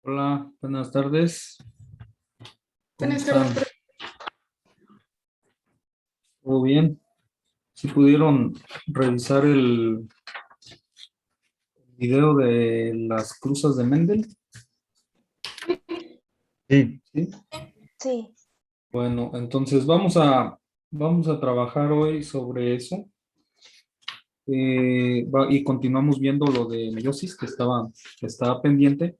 Hola, buenas tardes. ¿Cómo Buenas están? tardes. ¿Todo bien? ¿Sí pudieron revisar el video de las cruzas de Mendel? Sí, ¿Sí? Sí. Bueno, entonces vamos a trabajar hoy sobre eso. Y continuamos viendo lo de meiosis que estaba pendiente,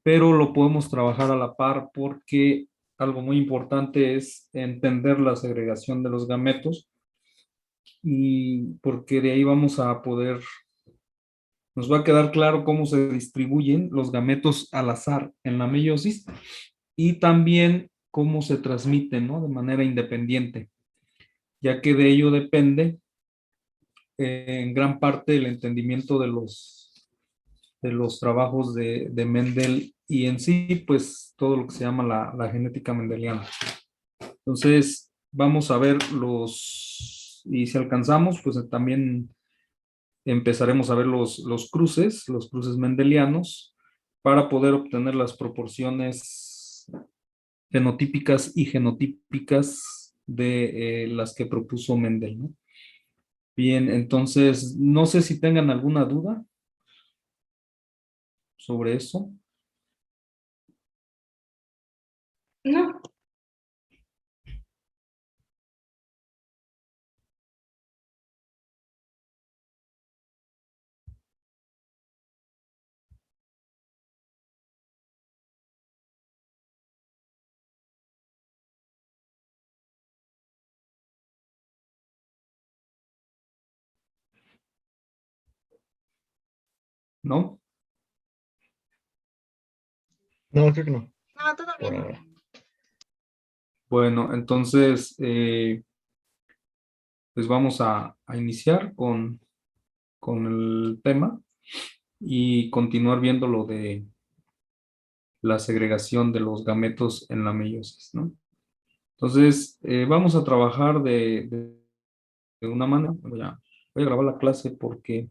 pero lo podemos trabajar a la par porque algo muy importante es entender la segregación de los gametos y porque de ahí vamos a poder, nos va a quedar claro cómo se distribuyen los gametos al azar en la meiosis y también cómo se transmiten, ¿no? De manera independiente, ya que de ello depende en gran parte el entendimiento de los trabajos de Mendel y en sí, pues todo lo que se llama la genética mendeliana. Entonces, vamos a ver y si alcanzamos, pues también empezaremos a ver los cruces mendelianos, para poder obtener las proporciones fenotípicas y genotípicas de las que propuso Mendel, ¿no? Bien, entonces, no sé si tengan alguna duda sobre eso. No. ¿No? no, creo que no, No, todo por bien. ahora. Bueno, entonces, pues vamos a iniciar con el tema y continuar viendo lo de la segregación de los gametos en la meiosis, ¿no? Entonces, vamos a trabajar de una manera. Voy a grabar la clase porque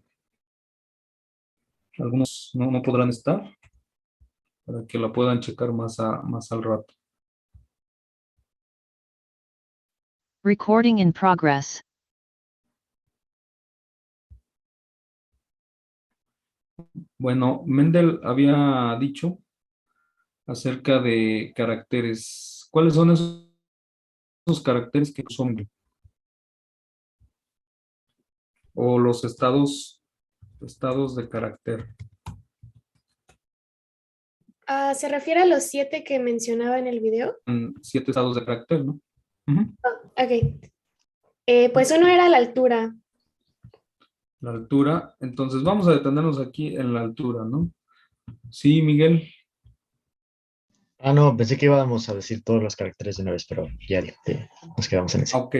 algunos no podrán estar, para que la puedan checar más al rato. Recording in progress. Bueno, Mendel había dicho acerca de caracteres. ¿Cuáles son esos caracteres que son? O los estados de carácter. ¿Se refiere a los 7 que mencionaba en el video? 7 estados de carácter, ¿no? Ujú. Ok. Pues uno era la altura. La altura. Entonces vamos a detenernos aquí en la altura, ¿no? Sí, Miguel. Ah, no, pensé que íbamos a decir todos los caracteres de una vez, pero ya nos quedamos en ese. Ok.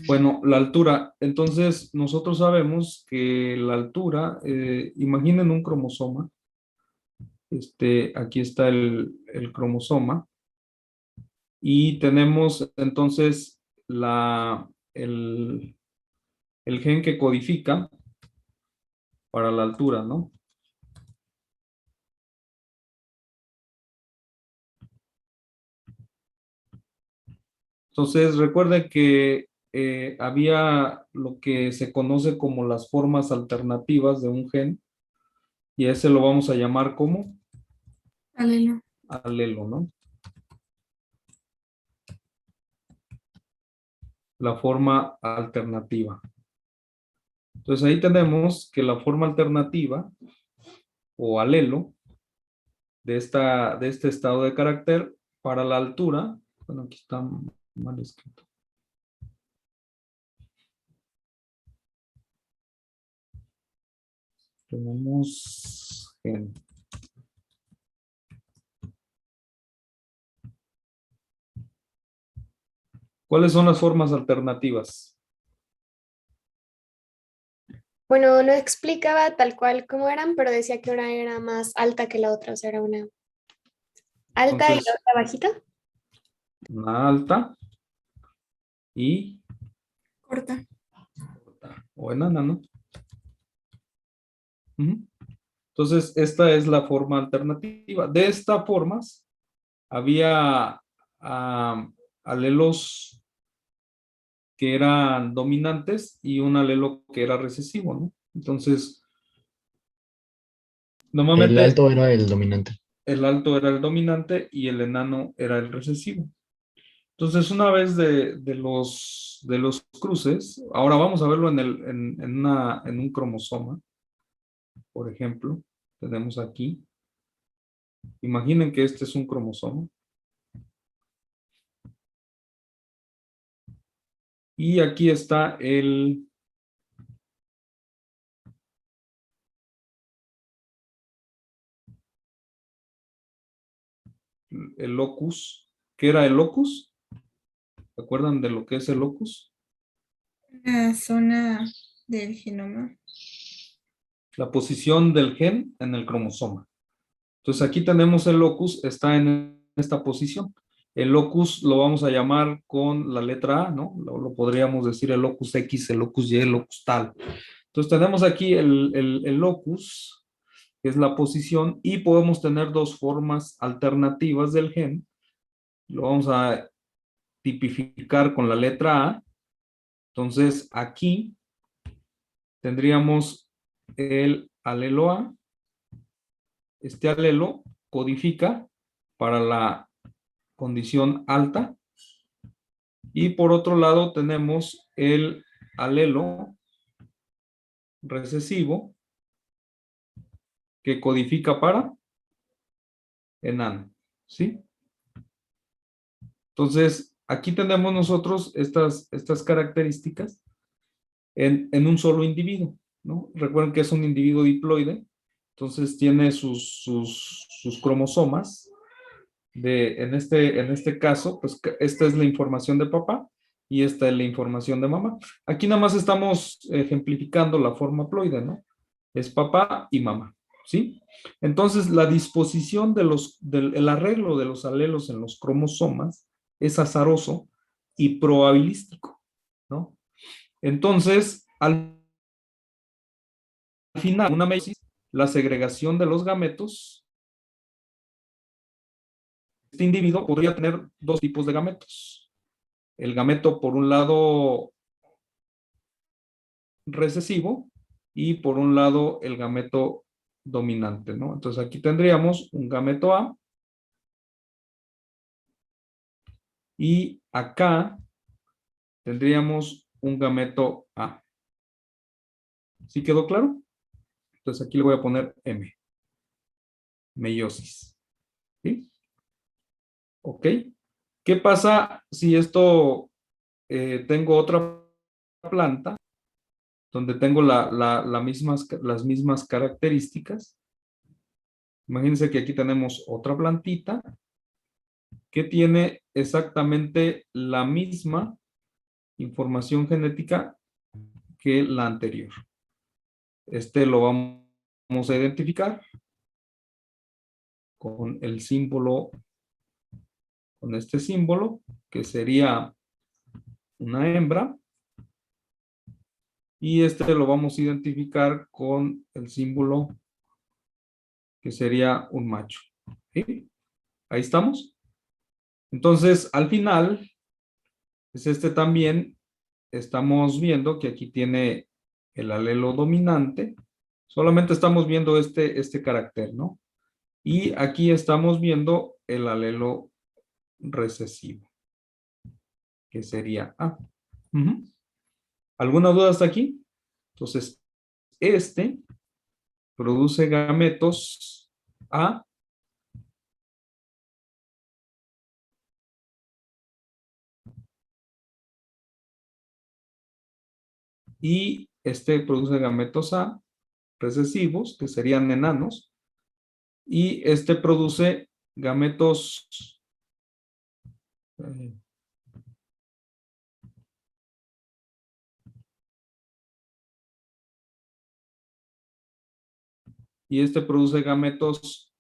Bueno, la altura. Entonces nosotros sabemos que la altura, imaginen un cromosoma Aquí está el cromosoma. Y tenemos entonces el gen que codifica para la altura, ¿no? Entonces, recuerden que había lo que se conoce como las formas alternativas de un gen, y ese lo vamos a llamar como Alelo. alelo, ¿no? La forma alternativa. Entonces ahí tenemos que la forma alternativa o alelo de este estado de carácter para la altura, bueno, aquí está mal escrito. Tenemos gen. ¿Cuáles son las formas alternativas? Bueno, no explicaba tal cual cómo eran, pero decía que una era más alta que la otra, o sea, era una alta y la Entonces, otra bajita. una alta y Corta. corta, o enana, ¿no? Ujú. Entonces, esta es la forma alternativa. De esta forma, había alelos que eran dominantes y un alelo que era recesivo, ¿no? Entonces, El normalmente alto era el dominante. el alto era el dominante y el enano era el recesivo. Entonces, una vez de los cruces, ahora vamos a verlo en un cromosoma, por ejemplo, tenemos aquí. Imaginen que este es un cromosoma. Y aquí está el locus. ¿Qué era el locus? ¿Se acuerdan de lo que es el locus? La zona del genoma. La posición del gen en el cromosoma. Entonces aquí tenemos el locus, está en esta posición. El locus lo vamos a llamar con la letra A, ¿no? Lo podríamos decir el locus X, el locus Y, el locus tal. Entonces tenemos aquí el locus, que es la posición, y podemos tener dos formas alternativas del gen. Lo vamos a tipificar con la letra A. Entonces aquí tendríamos el alelo A. Este alelo codifica para la condición alta. Y por otro lado tenemos el alelo recesivo que codifica para enano, ¿sí? Entonces, aquí tenemos nosotros estas características en un solo individuo, ¿no? Recuerden que es un individuo diploide, entonces tiene sus cromosomas. En este caso, pues esta es la información de papá y esta es la información de mamá. Aquí nada más estamos ejemplificando la forma ploide, ¿no? Es papá y mamá, ¿sí? Entonces, la disposición el arreglo de los alelos en los cromosomas es azaroso y probabilístico, ¿no? Entonces, al final, una meiosis, la segregación de los gametos, este individuo podría tener dos tipos de gametos. El gameto, por un lado, recesivo y por un lado, el gameto dominante, ¿no? Entonces, aquí tendríamos un gameto A y acá tendríamos un gameto A. ¿Sí quedó claro? Entonces, aquí le voy a poner M. Meiosis. ¿Sí? ¿Ok? ¿Qué pasa si esto tengo otra planta donde tengo las mismas características? Imagínense que aquí tenemos otra plantita que tiene exactamente la misma información genética que la anterior. Lo vamos a identificar con el símbolo, con este símbolo, que sería una hembra. Y este lo vamos a identificar con el símbolo que sería un macho. ¿Sí? Ahí estamos. Entonces, al final, pues este también estamos viendo que aquí tiene el alelo dominante. Solamente estamos viendo este carácter, ¿no? Y aquí estamos viendo el alelo recesivo, que sería A. Ujú. ¿Alguna duda hasta aquí? Entonces, este produce gametos A y este produce gametos A recesivos, que serían enanos, y este produce gametos y este produce gametos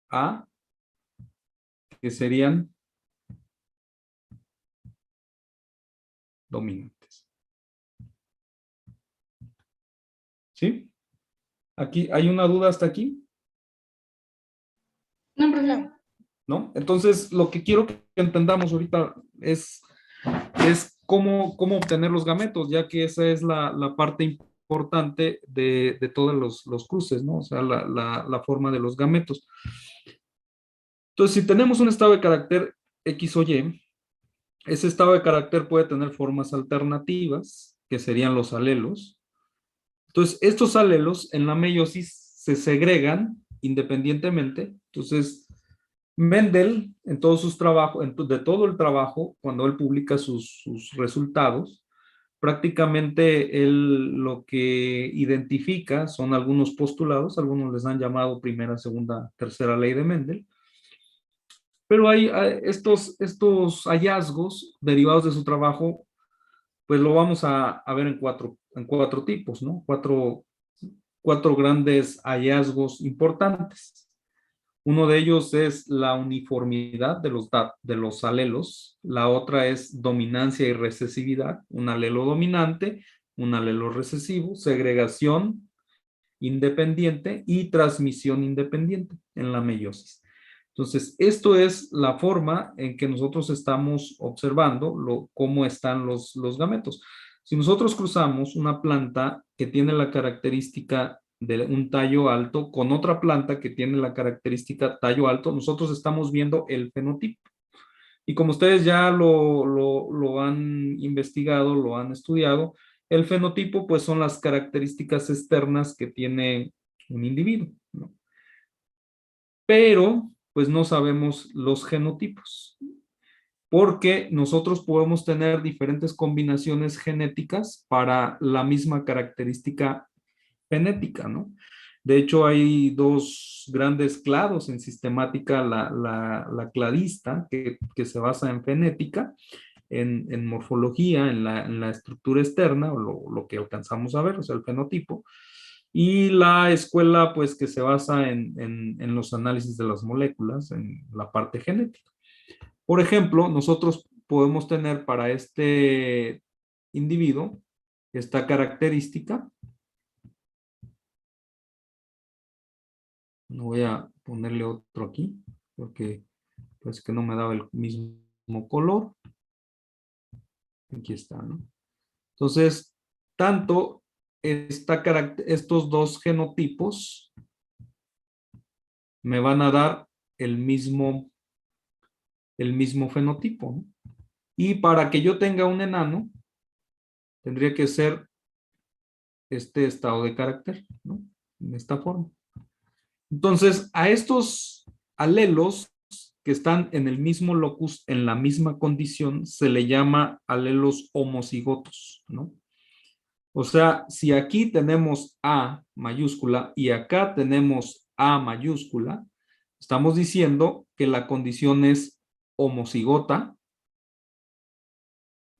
A, que serían dominantes. ¿Sí? Aquí, ¿hay una duda hasta aquí? No, profe. ¿No? Entonces, lo que quiero que entendamos ahorita es cómo obtener los gametos, ya que esa es la parte importante de todos los cruces, ¿no? O sea, la forma de los gametos. Entonces, si tenemos un estado de carácter X o Y, ese estado de carácter puede tener formas alternativas, que serían los alelos. Entonces, estos alelos en la meiosis se segregan independientemente. Entonces, Mendel, en todos sus trabajos, de todo el trabajo, cuando él publica sus resultados, prácticamente él lo que identifica son algunos postulados, algunos les han llamado primera, segunda, tercera ley de Mendel, pero hay estos hallazgos derivados de su trabajo, pues lo vamos a ver en cuatro tipos, ¿no? Cuatro grandes hallazgos importantes. Uno de ellos es la uniformidad de los alelos. La otra es dominancia y recesividad. Un alelo dominante, un alelo recesivo, segregación independiente y transmisión independiente en la meiosis. Entonces, esto es la forma en que nosotros estamos observando cómo están los gametos. Si nosotros cruzamos una planta que tiene la característica de un tallo alto con otra planta que tiene la característica tallo alto, nosotros estamos viendo el fenotipo. Y como ustedes ya lo han investigado, lo han estudiado, el fenotipo pues son las características externas que tiene un individuo, ¿no? Pero pues no sabemos los genotipos, porque nosotros podemos tener diferentes combinaciones genéticas para la misma característica genética, ¿no? De hecho, hay dos grandes clados en sistemática, la cladista, que se basa en genética, en morfología, en la estructura externa, o lo que alcanzamos a ver, o sea, el fenotipo, y la escuela, pues, que se basa en los análisis de las moléculas, en la parte genética. Por ejemplo, nosotros podemos tener para este individuo esta característica. Voy a ponerle otro aquí, porque pues que no me daba el mismo color. Aquí está, ¿no? Entonces, tanto estos dos genotipos me van a dar el mismo fenotipo, ¿no? Y para que yo tenga un enano, tendría que ser este estado de carácter, ¿no? En esta forma. Entonces, a estos alelos que están en el mismo locus, en la misma condición, se le llama alelos homocigotos, ¿no? O sea, si aquí tenemos A mayúscula y acá tenemos A mayúscula, estamos diciendo que la condición es homocigota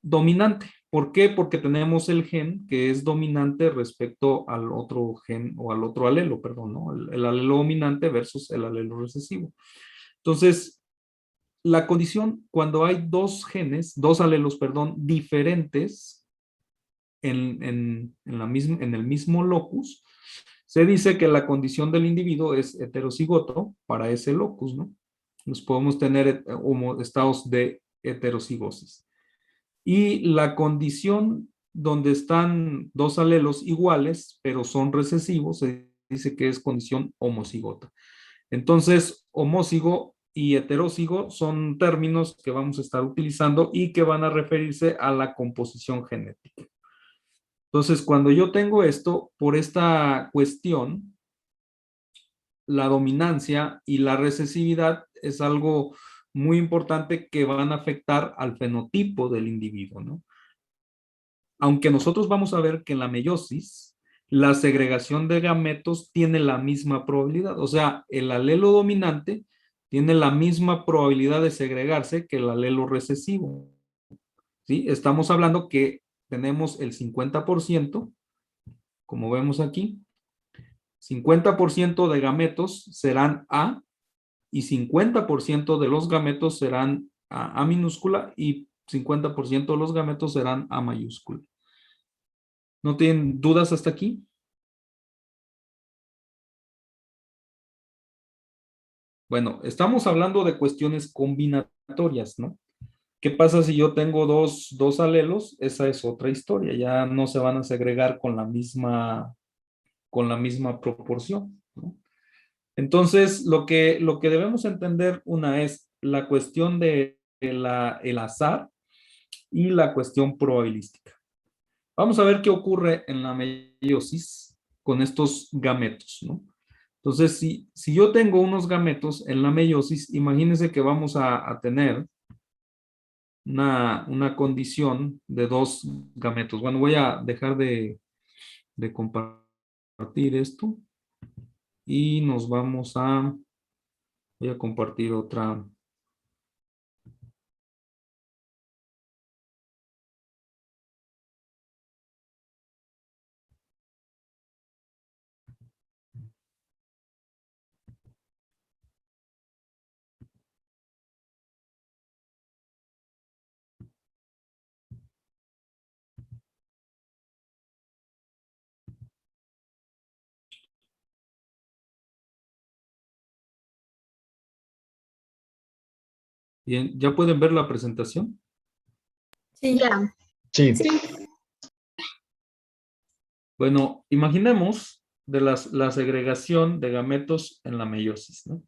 dominante, ¿Por qué? Porque tenemos el gen que es dominante respecto al otro gen o al otro alelo, perdón, ¿no? El alelo dominante versus el alelo recesivo. Entonces, la condición cuando hay dos genes, dos alelos, perdón, diferentes en el mismo locus, se dice que la condición del individuo es heterocigoto para ese locus, ¿no? Nos podemos tener estados de heterocigosis. Y la condición donde están dos alelos iguales, pero son recesivos, se dice que es condición homocigota. Entonces, homócigo y heterócigo son términos que vamos a estar utilizando y que van a referirse a la composición genética. Entonces, cuando yo tengo esto, por esta cuestión, la dominancia y la recesividad es algo muy importante que van a afectar al fenotipo del individuo, ¿no? Aunque nosotros vamos a ver que en la meiosis, la segregación de gametos tiene la misma probabilidad. O sea, el alelo dominante tiene la misma probabilidad de segregarse que el alelo recesivo. ¿Sí? Estamos hablando que tenemos el 50%, como vemos aquí. 50% de gametos serán A y 50% de los gametos serán A minúscula y 50% de los gametos serán A mayúscula. ¿No tienen dudas hasta aquí? Bueno, estamos hablando de cuestiones combinatorias, ¿no? ¿Qué pasa si yo tengo dos alelos? Esa es otra historia, ya no se van a segregar con la misma proporción, ¿no? Entonces, lo que debemos entender una es la cuestión de el azar y la cuestión probabilística. Vamos a ver qué ocurre en la meiosis con estos gametos, ¿no? Entonces, si yo tengo unos gametos en la meiosis, imagínense que vamos a tener una condición de dos gametos. Bueno, voy a dejar de compartir esto y nos vamos voy a compartir otra. Bien, ¿ya pueden ver la presentación? Sí. Ya. Sí, Sí. Bueno, imaginemos la segregación de gametos en la meiosis, ¿no?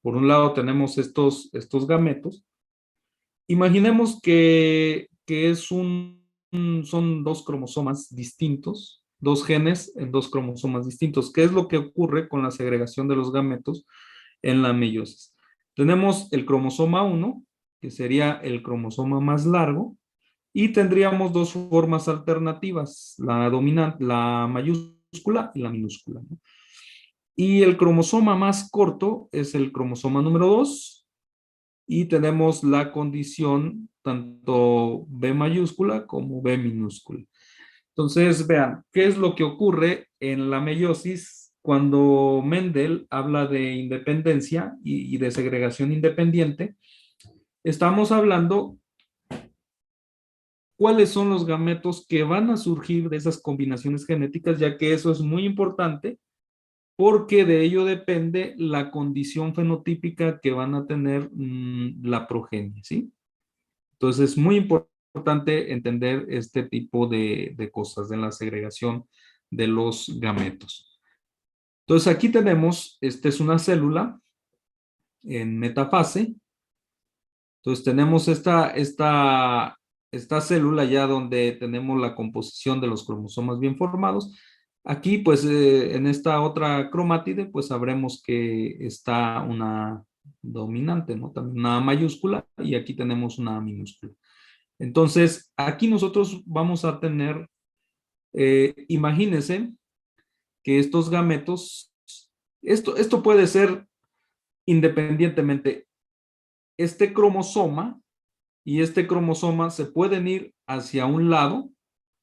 Por un lado tenemos estos gametos. Imaginemos que son dos cromosomas distintos, dos genes en dos cromosomas distintos. ¿Qué es lo que ocurre con la segregación de los gametos en la meiosis? Tenemos el cromosoma 1, que sería el cromosoma más largo, y tendríamos dos formas alternativas, la dominante, la mayúscula y la minúscula, ¿no? Y el cromosoma más corto es el cromosoma número 2 y tenemos la condición tanto B mayúscula como B minúscula. Entonces, vean, ¿qué es lo que ocurre en la meiosis cuando Mendel habla de independencia y de segregación independiente? Estamos hablando cuáles son los gametos que van a surgir de esas combinaciones genéticas, ya que eso es muy importante porque de ello depende la condición fenotípica que van a tener la progenie, ¿sí? Entonces es muy importante entender este tipo de cosas de la segregación de los gametos. Entonces aquí tenemos, esta es una célula en metafase. Entonces tenemos esta célula ya donde tenemos la composición de los cromosomas bien formados. Aquí, pues, en esta otra cromátide, pues sabremos que está una dominante, ¿no? También una mayúscula y aquí tenemos una minúscula. Entonces, aquí nosotros vamos a tener, imagínense que estos gametos, esto puede ser independientemente, este cromosoma y este cromosoma se pueden ir hacia un lado,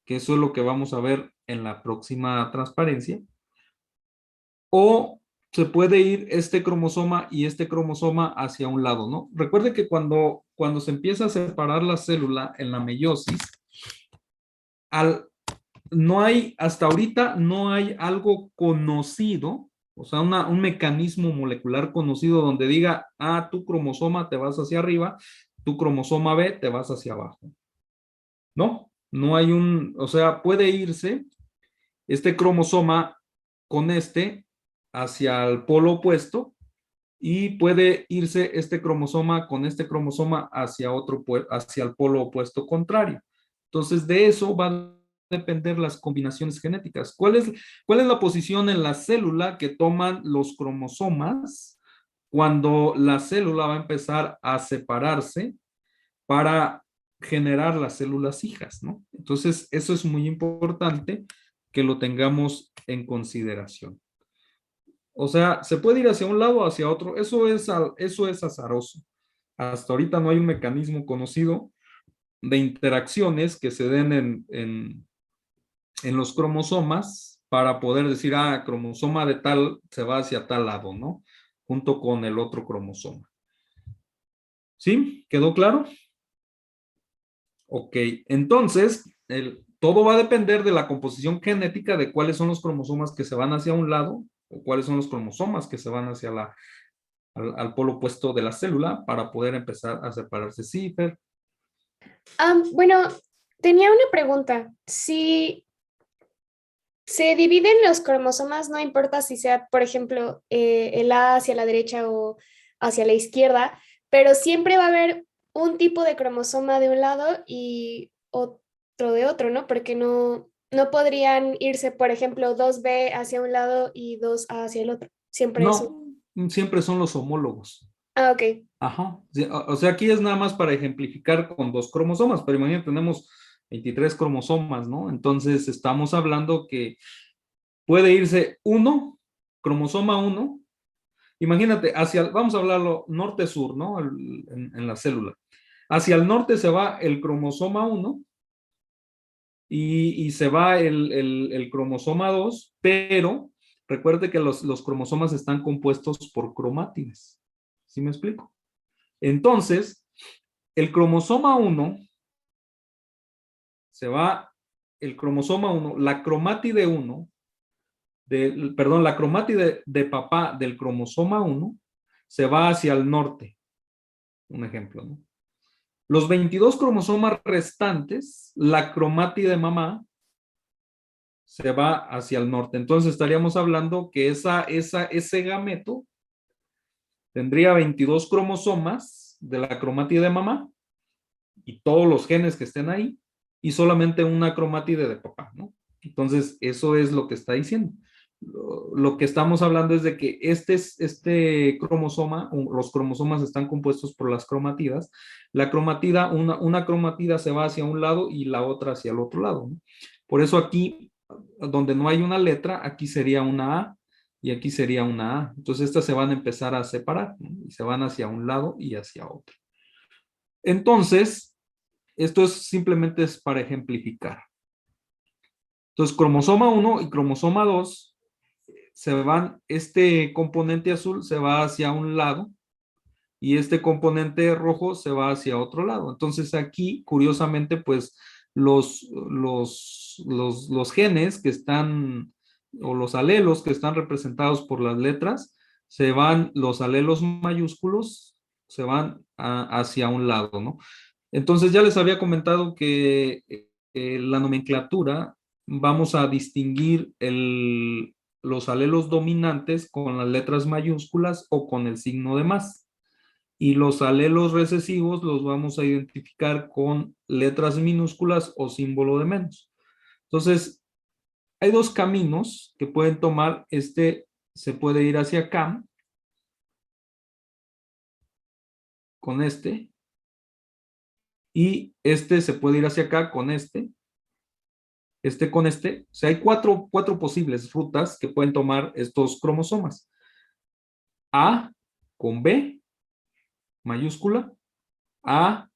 que eso es lo que vamos a ver en la próxima transparencia, o se puede ir este cromosoma y este cromosoma hacia un lado, ¿no? Recuerde que cuando se empieza a separar la célula en la meiosis, no hay, hasta ahorita no hay algo conocido, o sea, un mecanismo molecular conocido donde diga, tu cromosoma te vas hacia arriba, tu cromosoma B te vas hacia abajo. No, no hay o sea, puede irse este cromosoma con este hacia el polo opuesto y puede irse este cromosoma con este cromosoma hacia el polo opuesto contrario. Entonces, de eso va a depender las combinaciones genéticas. ¿Cuál es la posición en la célula que toman los cromosomas cuando la célula va a empezar a separarse para generar las células hijas, ¿no? Entonces, eso es muy importante que lo tengamos en consideración. O sea, se puede ir hacia un lado o hacia otro. Eso es azaroso. Hasta ahorita no hay un mecanismo conocido de interacciones que se den en los cromosomas para poder decir, cromosoma de tal se va hacia tal lado, ¿no? Junto con el otro cromosoma. ¿Sí? ¿Quedó claro? Ok, entonces, todo va a depender de la composición genética de cuáles son los cromosomas que se van hacia un lado o cuáles son los cromosomas que se van hacia al polo opuesto de la célula para poder empezar a separarse. Sí, Fer. Bueno, tenía una pregunta. Si se dividen los cromosomas, no importa si sea, por ejemplo, el A hacia la derecha o hacia la izquierda, pero siempre va a haber un tipo de cromosoma de un lado y otro de otro, ¿no? Porque no podrían irse, por ejemplo, 2B hacia un lado y 2A hacia el otro. Siempre es No, siempre son los homólogos. Ok. Ajá. Sí, o sea, aquí es nada más para ejemplificar con 2 cromosomas, pero imagínate, tenemos 23 cromosomas, ¿no? Entonces, estamos hablando que puede irse cromosoma 1. Imagínate, vamos a hablarlo norte-sur, ¿no? En la célula. Hacia el norte se va el cromosoma 1 y se va el cromosoma 2, pero recuerde que los cromosomas están compuestos por cromátides. ¿Sí me explico? Entonces, el cromosoma 1 se va, el cromosoma 1, la cromátide 1, perdón, la cromátide de papá del cromosoma 1 se va hacia el norte. Un ejemplo, ¿no? Los 22 cromosomas restantes, la cromátide de mamá se va hacia el norte. Entonces estaríamos hablando que ese gameto tendría 22 cromosomas de la cromátide de mamá y todos los genes que estén ahí y solamente una cromátide de papá, ¿no? Entonces, eso es lo que está diciendo. Lo que estamos hablando es de que este cromosoma, los cromosomas están compuestos por las cromatidas. La cromatida, una cromatida se va hacia un lado y la otra hacia el otro lado, ¿no? Por eso aquí, donde no hay una letra, aquí sería una A y aquí sería una A. Entonces, estas se van a empezar a separar, ¿no? Y se van hacia un lado y hacia otro. Entonces, esto simplemente es para ejemplificar. Entonces, cromosoma 1 y cromosoma 2 se van, este componente azul se va hacia un lado y este componente rojo se va hacia otro lado. Entonces, aquí, curiosamente, pues los genes que están, o los alelos que están representados por las letras, los alelos mayúsculos se van hacia un lado, ¿no? Entonces ya les había comentado que la nomenclatura vamos a distinguir los alelos dominantes con las letras mayúsculas o con el signo de más. Y los alelos recesivos los vamos a identificar con letras minúsculas o símbolo de menos. Entonces, hay dos caminos que pueden tomar. Se puede ir hacia acá con y se puede ir hacia acá con con este. O sea, hay cuatro posibles rutas que pueden tomar estos cromosomas. A con B mayúscula, A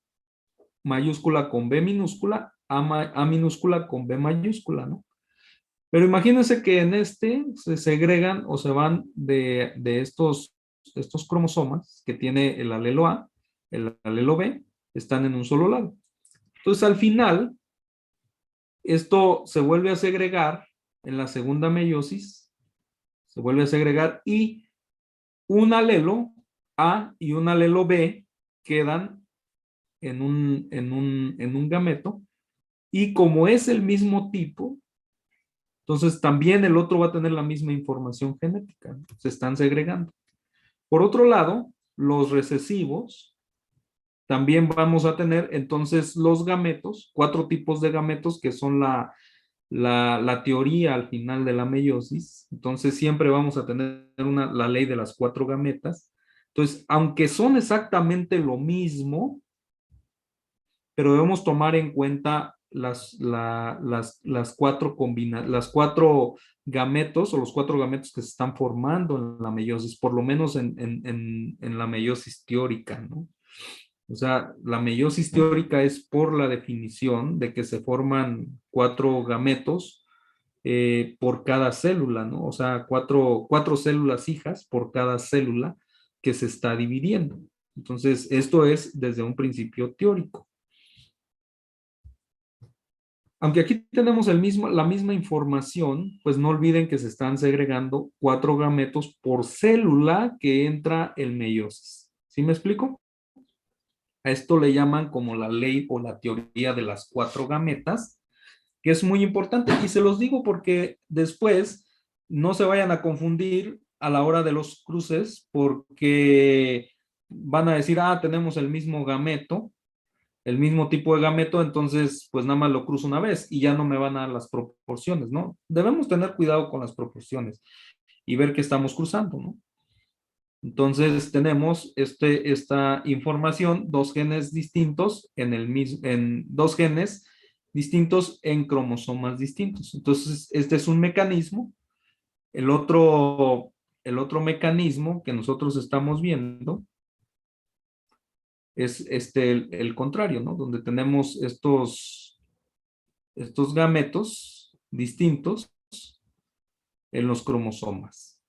mayúscula con B minúscula, A minúscula con B mayúscula, ¿no? Pero imagínense que en este se segregan o se van de estos cromosomas que tiene el alelo A, el alelo B, están en un solo lado. Entonces, al final, esto se vuelve a segregar en la segunda meiosis, se vuelve a segregar y un alelo A y un alelo B quedan en un gameto y como es el mismo tipo, entonces también el otro va a tener la misma información genética, ¿no? Se están segregando. Por otro lado, los recesivos, también vamos a tener entonces los gametos, 4 tipos de gametos que son la teoría al final de la meiosis. Entonces siempre vamos a tener la ley de las 4 gametas. Entonces, aunque son exactamente lo mismo, pero debemos tomar en cuenta las 4 gametos o los 4 gametos que se están formando en la meiosis, por lo menos en la meiosis teórica, ¿no? O sea, la meiosis teórica es por la definición de que se forman 4 gametos por cada célula, ¿no? O sea, cuatro células hijas por cada célula que se está dividiendo. Entonces, esto es desde un principio teórico. Aunque aquí tenemos la misma información, pues no olviden que se están segregando 4 gametos por célula que entra el meiosis. ¿Sí me explico? A esto le llaman como la ley o la teoría de las 4 gametas, que es muy importante. Y se los digo porque después no se vayan a confundir a la hora de los cruces, porque van a decir, tenemos el mismo gameto, el mismo tipo de gameto, entonces pues nada más lo cruzo una vez y ya no me van a dar las proporciones, ¿no? Debemos tener cuidado con las proporciones y ver qué estamos cruzando, ¿no? Entonces tenemos esta información, 2 genes distintos en 2 genes distintos en cromosomas distintos. Entonces, este es un mecanismo. El otro mecanismo que nosotros estamos viendo es el contrario, ¿no? Donde tenemos estos gametos distintos en los cromosomas.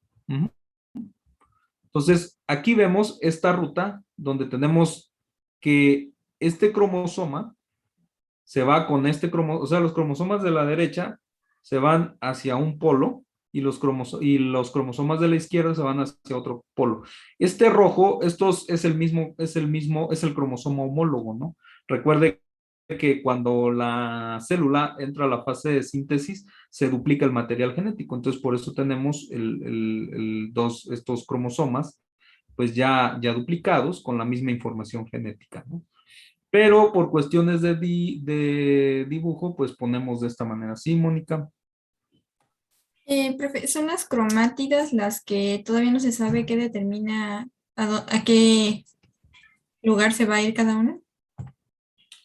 Entonces, aquí vemos esta ruta donde tenemos que este cromosoma se va con este cromosoma, o sea, los cromosomas de la derecha se van hacia un polo y los cromosomas de la izquierda se van hacia otro polo. Este rojo, es el cromosoma homólogo, ¿no? Recuerde que cuando la célula entra a la fase de síntesis, se duplica el material genético. Entonces, por eso tenemos estos cromosomas, pues ya duplicados con la misma información genética, ¿no? Pero por cuestiones de dibujo, pues ponemos de esta manera. ¿Sí, Mónica? Profe, ¿son las cromátidas las que todavía no se sabe qué determina a qué lugar se va a ir cada una?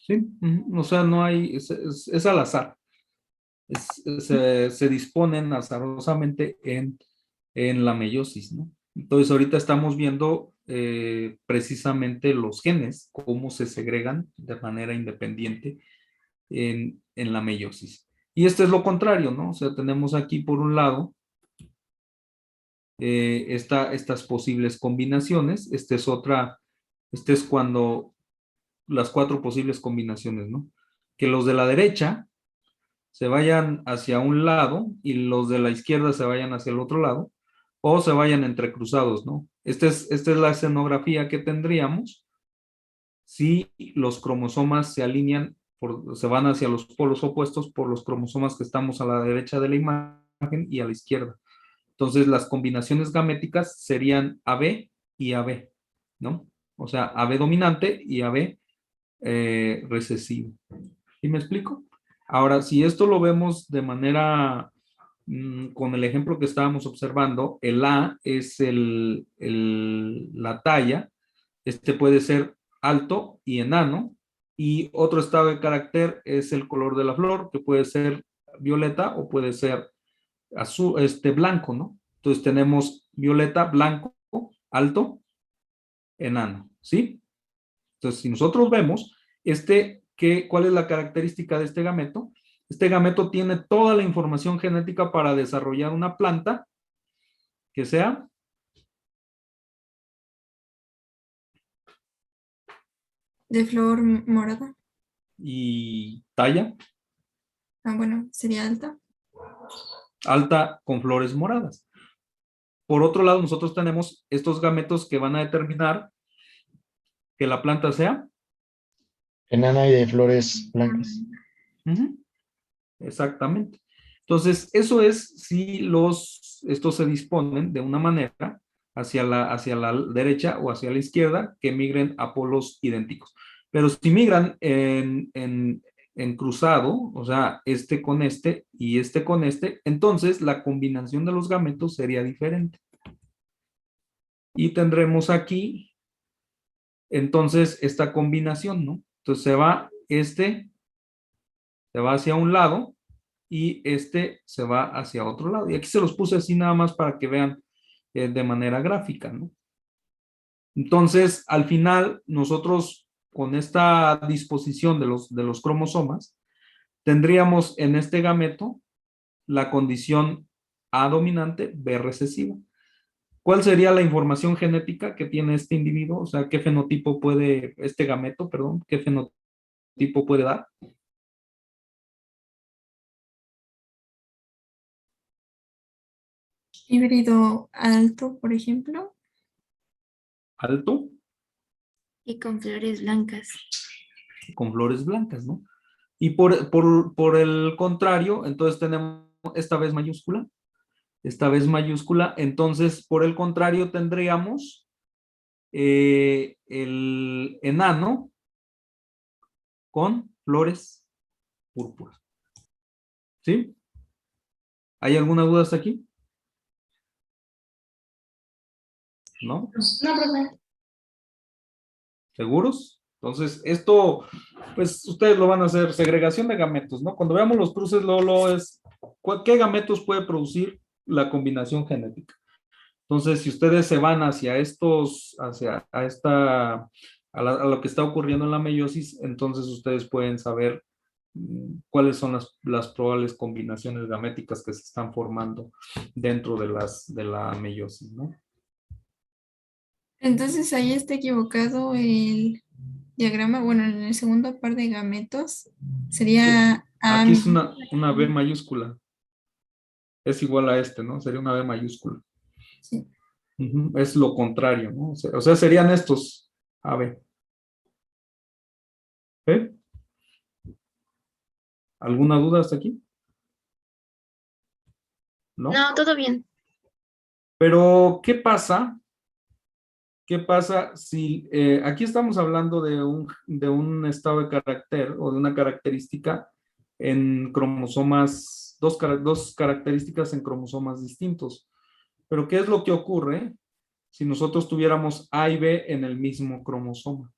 Sí. O sea, no hay, es al azar. Se disponen azarosamente en la meiosis, ¿no? Entonces, ahorita estamos viendo precisamente los genes, cómo se segregan de manera independiente en la meiosis. Y esto es lo contrario, ¿no? O sea, tenemos aquí por un lado estas posibles combinaciones. Este es cuando las 4 posibles combinaciones, ¿no? Que los de la derecha se vayan hacia un lado y los de la izquierda se vayan hacia el otro lado, o se vayan entrecruzados, ¿no? Esta es la escenografía que tendríamos si los cromosomas se alinean, se van hacia los polos opuestos por los cromosomas que estamos a la derecha de la imagen y a la izquierda. Entonces, las combinaciones gaméticas serían AB y AB, ¿no? O sea, AB dominante y AB recesivo. ¿Sí me explico? Ahora, si esto lo vemos de manera, con el ejemplo que estábamos observando, el A es la talla, este puede ser alto y enano, y otro estado de carácter es el color de la flor, que puede ser violeta o puede ser azul, blanco, ¿no? Entonces tenemos violeta, blanco, alto, enano, ¿sí? Entonces, si nosotros vemos, ¿cuál es la característica de este gameto? Este gameto tiene toda la información genética para desarrollar una planta que sea De flor morada. y talla Ah, bueno, sería alta. alta con flores moradas. Por otro lado, nosotros tenemos estos gametos que van a determinar que la planta sea. Enana y de flores blancas. Ujú, exactamente. Entonces, eso es si estos se disponen de una manera hacia la derecha o hacia la izquierda que migren a polos idénticos. Pero si migran en cruzado, o sea, este con este y este con este, entonces la combinación de los gametos sería diferente. Y tendremos aquí, entonces, esta combinación, ¿no? Entonces se va hacia un lado y este se va hacia otro lado. Y aquí se los puse así nada más para que vean de manera gráfica, ¿no? Entonces, al final, nosotros con esta disposición de los cromosomas, tendríamos en este gameto la condición A dominante, B recesiva. ¿Cuál sería la información genética que tiene este individuo? O sea, ¿qué fenotipo puede, este gameto, perdón, qué fenotipo puede dar? Híbrido alto, por ejemplo. Alto, Y con flores blancas. con flores blancas, ¿no? Y por el contrario, entonces tenemos esta vez mayúscula, entonces por el contrario tendríamos el enano con flores púrpuras. ¿Sí? ¿Hay alguna duda hasta aquí? ¿No? No, profe. ¿Seguros? Entonces, esto, pues ustedes lo van a hacer, segregación de gametos, ¿no? Cuando veamos los cruces, lo es, ¿qué gametos puede producir la combinación genética? Entonces, si ustedes se van hacia estos, a lo que está ocurriendo en la meiosis, entonces ustedes pueden saber cuáles son las probables combinaciones gaméticas que se están formando dentro de la meiosis, ¿no? Entonces ahí está equivocado el diagrama. Bueno, en el segundo par de gametos sería A. Aquí es una B mayúscula. Es igual a este, ¿no? Sería una B mayúscula. Sí. Ujú, es lo contrario, ¿no? O sea, serían estos AB. ¿Eh? ¿Alguna duda hasta aquí? ¿No? No, todo bien. Pero, ¿qué pasa? ¿Qué pasa si aquí estamos hablando de un estado de carácter o de una característica en cromosomas, dos características en cromosomas distintos? Pero, ¿qué es lo que ocurre si nosotros tuviéramos A y B en el mismo cromosoma?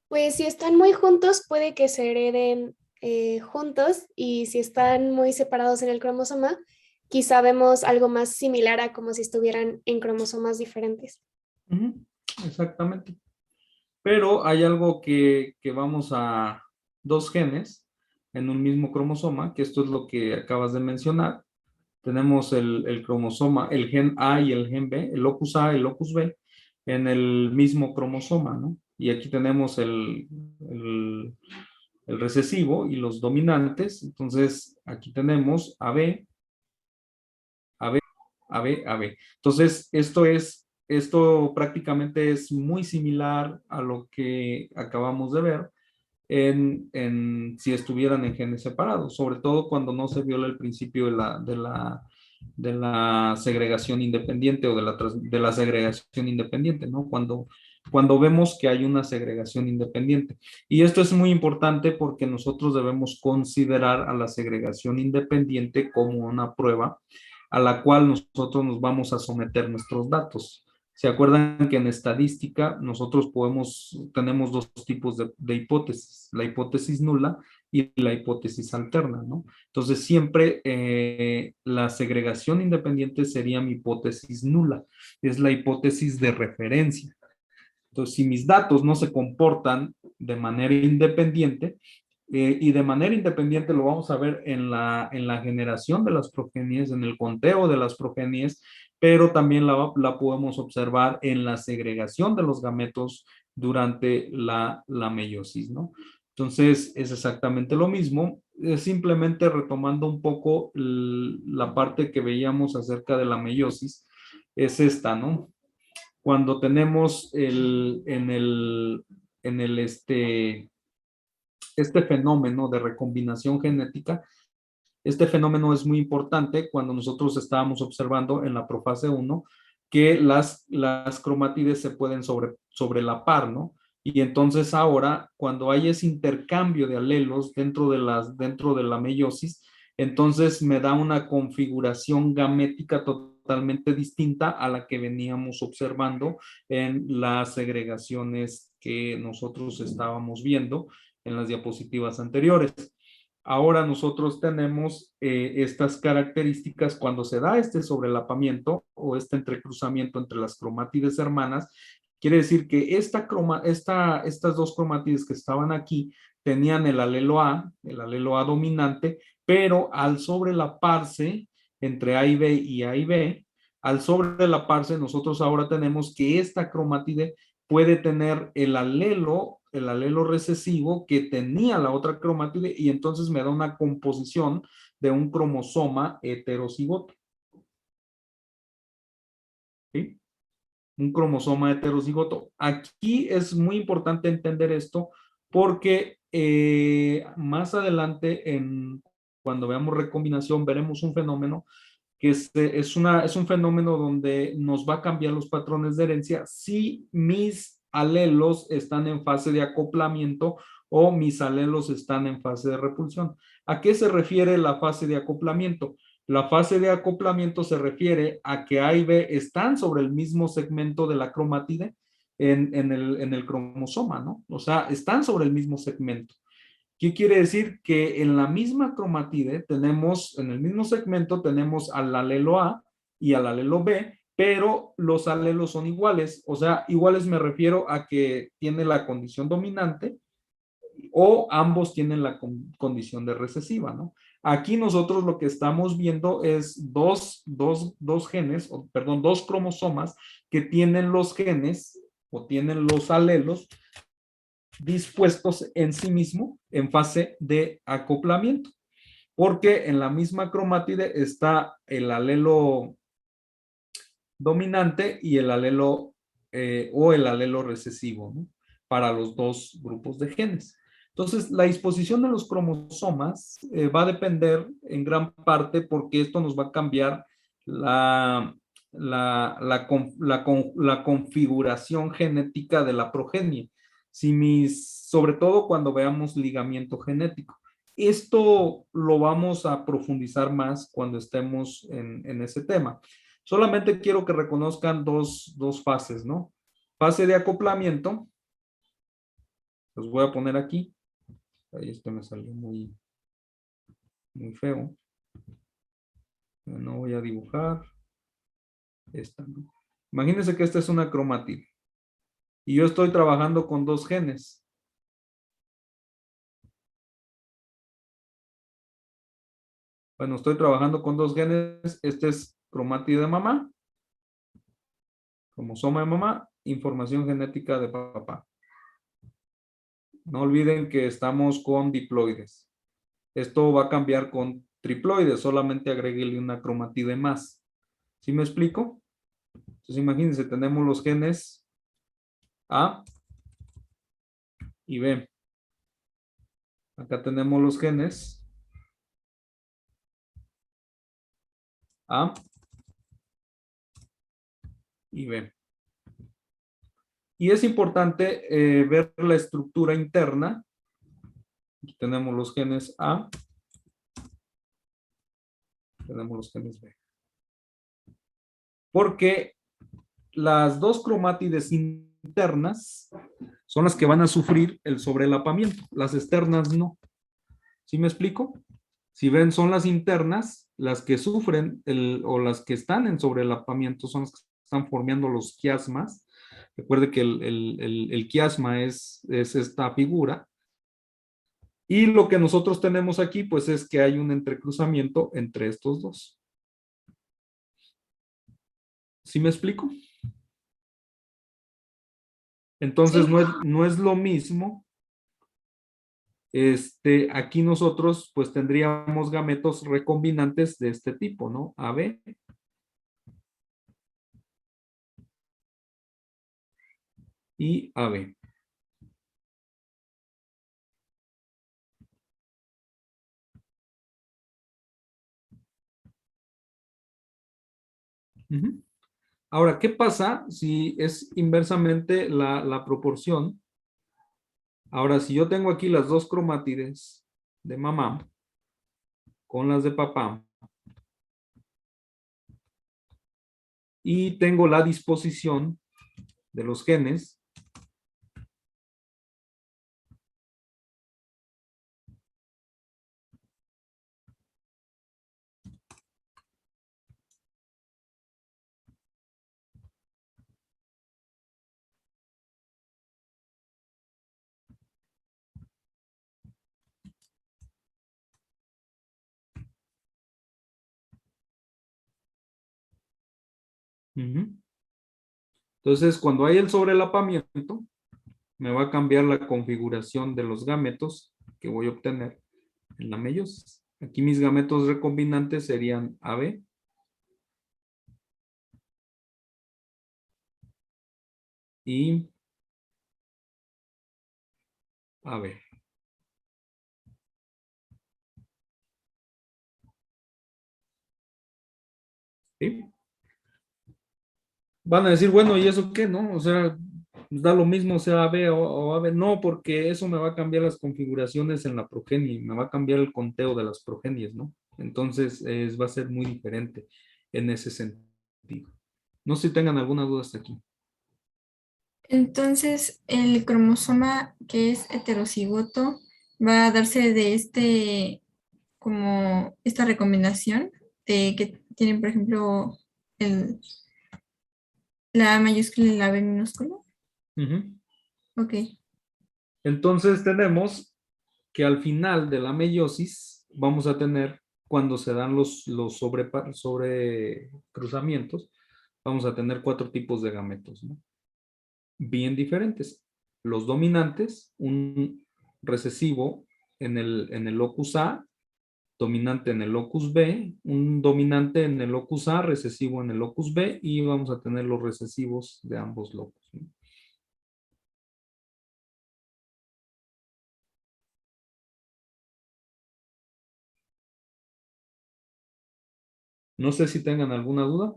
Pues si están muy juntos, puede que se hereden juntos, y si están muy separados en el cromosoma, quizá vemos algo más similar a como si estuvieran en cromosomas diferentes. Ujú, exactamente. Pero hay algo que vamos a dos genes en un mismo cromosoma, que esto es lo que acabas de mencionar. Tenemos el cromosoma, el gen A y el gen B, el locus A y el locus B, en el mismo cromosoma, ¿no? Y aquí tenemos el recesivo y los dominantes. Entonces, aquí tenemos AB, AB, AB, AB. Entonces, esto prácticamente es muy similar a lo que acabamos de ver si estuvieran en genes separados, sobre todo cuando no se viola el principio de la segregación independiente o de la segregación independiente, ¿no? Cuando vemos que hay una segregación independiente. Y esto es muy importante porque nosotros debemos considerar a la segregación independiente como una prueba a la cual nosotros nos vamos a someter nuestros datos. ¿Se acuerdan que en estadística nosotros tenemos dos tipos de hipótesis, la hipótesis nula y la hipótesis alterna, ¿no? Entonces siempre la segregación independiente sería mi hipótesis nula, es la hipótesis de referencia. Entonces, si mis datos no se comportan de manera independiente, y de manera independiente lo vamos a ver en la generación de las progenies, en el conteo de las progenies, pero también la podemos observar en la segregación de los gametos durante la meiosis, ¿no? Entonces, es exactamente lo mismo, simplemente retomando un poco la parte que veíamos acerca de la meiosis, es esta, ¿no? Cuando tenemos en el este fenómeno de recombinación genética, este fenómeno es muy importante cuando nosotros estábamos observando en la profase 1 que las cromátides se pueden sobrelapar, ¿no? Y entonces ahora, cuando hay ese intercambio de alelos dentro de la meiosis, entonces me da una configuración gamética totalmente distinta a la que veníamos observando en las segregaciones que nosotros estábamos viendo en las diapositivas anteriores. Ahora nosotros tenemos estas características cuando se da este sobrelapamiento o este entrecruzamiento entre las cromátides hermanas. Quiere decir que estas dos cromátides que estaban aquí tenían el alelo A dominante, pero al sobrelaparse entre A y B y A y B, al sobrelaparse nosotros ahora tenemos que esta cromátide puede tener el alelo recesivo que tenía la otra cromátide y entonces me da una composición de un cromosoma heterocigoto. ¿Sí? Un cromosoma heterocigoto. Aquí es muy importante entender esto porque más adelante, cuando veamos recombinación, veremos un fenómeno que es un fenómeno donde nos va a cambiar los patrones de herencia si mis alelos están en fase de acoplamiento o mis alelos están en fase de repulsión. ¿A qué se refiere la fase de acoplamiento? La fase de acoplamiento se refiere a que A y B están sobre el mismo segmento de la cromátide en el cromosoma, ¿no? O sea, están sobre el mismo segmento. ¿Qué quiere decir? Que en la misma cromátide tenemos, en el mismo segmento tenemos al alelo A y al alelo B, pero los alelos son iguales. O sea, iguales me refiero a que tiene la condición dominante o ambos tienen la condición de recesiva, ¿no? Aquí nosotros lo que estamos viendo es dos genes, perdón, dos cromosomas que tienen los genes o tienen los alelos dispuestos en sí mismo en fase de acoplamiento, porque en la misma cromátide está el alelo dominante y el alelo o el alelo recesivo, ¿no? Para los dos grupos de genes. Entonces, la disposición de los cromosomas va a depender en gran parte porque esto nos va a cambiar la configuración genética de la progenie. Sobre todo cuando veamos ligamiento genético. Esto lo vamos a profundizar más cuando estemos en ese tema. Solamente quiero que reconozcan dos fases, ¿no? Fase de acoplamiento. Los voy a poner aquí. Ahí esto me salió muy feo. No voy a dibujar. Esta, ¿no? Imagínense que esta es una cromátide. Y yo estoy trabajando con dos genes. Bueno, estoy trabajando con dos genes. Este es cromátide de mamá. Cromosoma de mamá. Información genética de papá. No olviden que estamos con diploides. Esto va a cambiar con triploides. Solamente agréguele una cromatide más. ¿Sí me explico? Entonces imagínense, tenemos los genes A y B. Acá tenemos los genes A y B. Y es importante ver la estructura interna. Aquí tenemos los genes A. Tenemos los genes B. Porque las dos cromátides internas son las que van a sufrir el sobrelapamiento. Las externas no. ¿Sí me explico? Si ven, son las internas las que sufren o las que están en sobrelapamiento, son las que están formando los quiasmas. Recuerde que el quiasma es esta figura. Y lo que nosotros tenemos aquí, pues es que hay un entrecruzamiento entre estos dos. ¿Sí me explico? Entonces Sí. no es lo mismo. Aquí nosotros pues tendríamos gametos recombinantes de este tipo, ¿no? AB y AB. Ujú. Ahora, ¿qué pasa si es inversamente la proporción? Ahora, si yo tengo aquí las dos cromátides de mamá con las de papá y tengo la disposición de los genes, ujú. Entonces, cuando hay el sobrelapamiento, me va a cambiar la configuración de los gametos que voy a obtener en la meiosis. Aquí mis gametos recombinantes serían AB y AB. ¿Sí? Van a decir, bueno, ¿y eso qué, no? O sea, da lo mismo sea AB o AB. No, porque eso me va a cambiar las configuraciones en la progenie, me va a cambiar el conteo de las progenies, ¿no? Entonces, va a ser muy diferente en ese sentido. No sé si tengan alguna duda hasta aquí. Entonces, el cromosoma que es heterocigoto va a darse de como esta recombinación de que tienen, por ejemplo, el, la A mayúscula y la B minúscula. Ujú. Ok. Entonces, tenemos que al final de la meiosis vamos a tener, cuando se dan los sobrecruzamientos, vamos a tener 4 tipos de gametos, ¿no? Bien diferentes. Los dominantes, un recesivo en el locus A, dominante en el locus B, un dominante en el locus A, recesivo en el locus B, y vamos a tener los recesivos de ambos locus, ¿no? No sé si tengan alguna duda,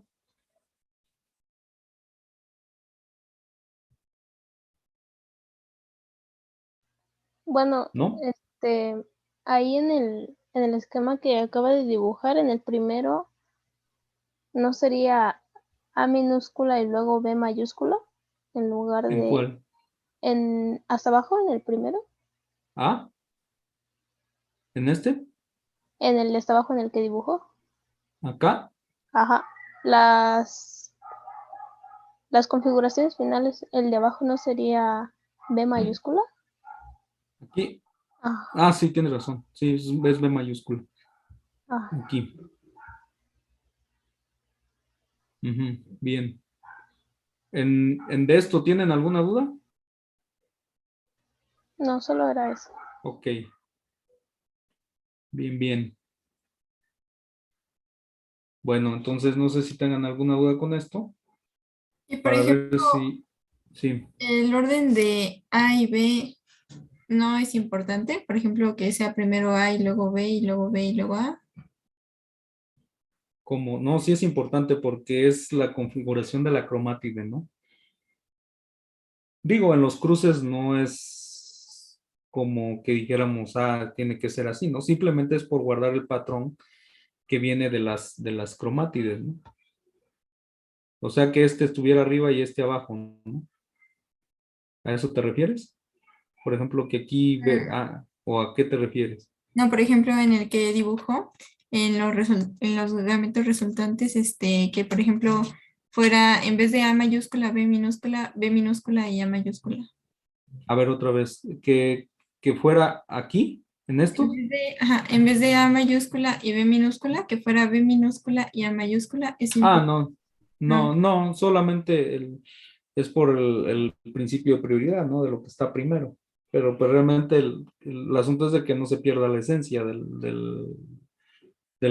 Bueno, ¿no? ahí en el esquema que acaba de dibujar, en el primero, ¿no sería A minúscula y luego B mayúscula? En lugar ¿En de, cuál? hasta abajo, en el primero, ¿A? ¿En este? en el de hasta abajo en el que dibujó. ¿Acá? Ajá. Las configuraciones finales, el de abajo no sería B mayúscula. Aquí. Ah, Ah, sí, tienes razón. Sí, es B mayúscula. ah, Aquí. Ujú, bien. ¿En de esto tienen alguna duda? no, solo era eso. Ok. Bien, bien. Bueno, entonces no sé si tengan alguna duda con esto. Y por Para ver ejemplo, si... Sí. el orden de A y B no es importante. Por ejemplo, que sea primero A y luego B y luego B y luego A. Como, no, sí es importante porque es la configuración de la cromátide, ¿no? Digo, en los cruces no es como que dijéramos, ah, tiene que ser así, ¿no? Simplemente es por guardar el patrón que viene de las cromátides, ¿no? O sea que este estuviera arriba y este abajo, ¿no? ¿A eso te refieres? Por ejemplo, que aquí, ¿o a qué te refieres? No, por ejemplo, en el que dibujó, en los gametos resultantes, que por ejemplo fuera en vez de A mayúscula, B minúscula y A mayúscula. A ver otra vez, que fuera aquí, en esto. En vez de A mayúscula y B minúscula, que fuera B minúscula y A mayúscula, es Ah, importante. no, solamente es por el principio de prioridad, ¿no? De lo que está primero. Pero pues realmente el asunto es de que no se pierda la esencia del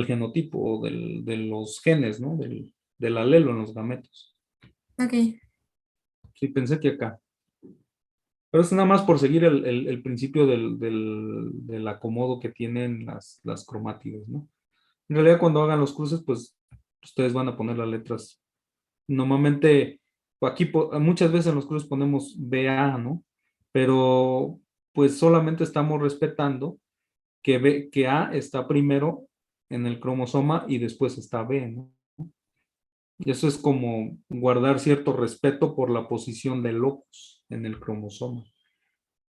genotipo o de los genes, ¿no? Del alelo en los gametos. Ok, Sí, pensé que acá. Pero es nada más por seguir el principio del acomodo que tienen las cromátides, ¿no? En realidad, cuando hagan los cruces, pues ustedes van a poner las letras. Normalmente, aquí muchas veces en los cruces ponemos BA, ¿no? Pero pues solamente estamos respetando que A está primero en el cromosoma y después está B, ¿no? Y eso es como guardar cierto respeto por la posición del locus en el cromosoma.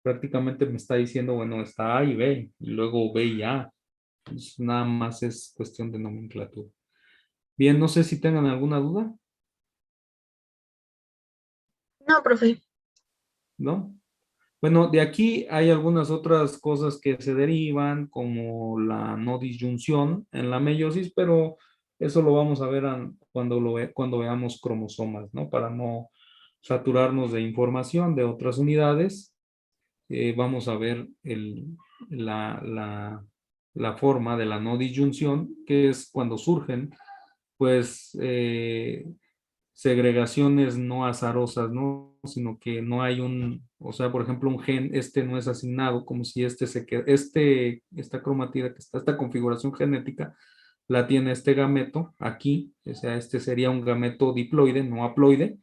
Prácticamente me está diciendo, bueno, está A y B, y luego B y A. Pues nada más es cuestión de nomenclatura. Bien, no sé si tengan alguna duda, No, profe. ¿no? Bueno, de aquí hay algunas otras cosas que se derivan, como la no disyunción en la meiosis, pero eso lo vamos a ver cuando veamos cromosomas, ¿no? Para no saturarnos de información de otras unidades, vamos a ver la forma de la no disyunción, que es cuando surgen, pues, segregaciones no azarosas, ¿no? Sino que no hay o sea, por ejemplo, un gen, no es asignado, como si esta cromatida que está, esta configuración genética, la tiene este gameto aquí, o sea, este sería un gameto diploide, no haploide,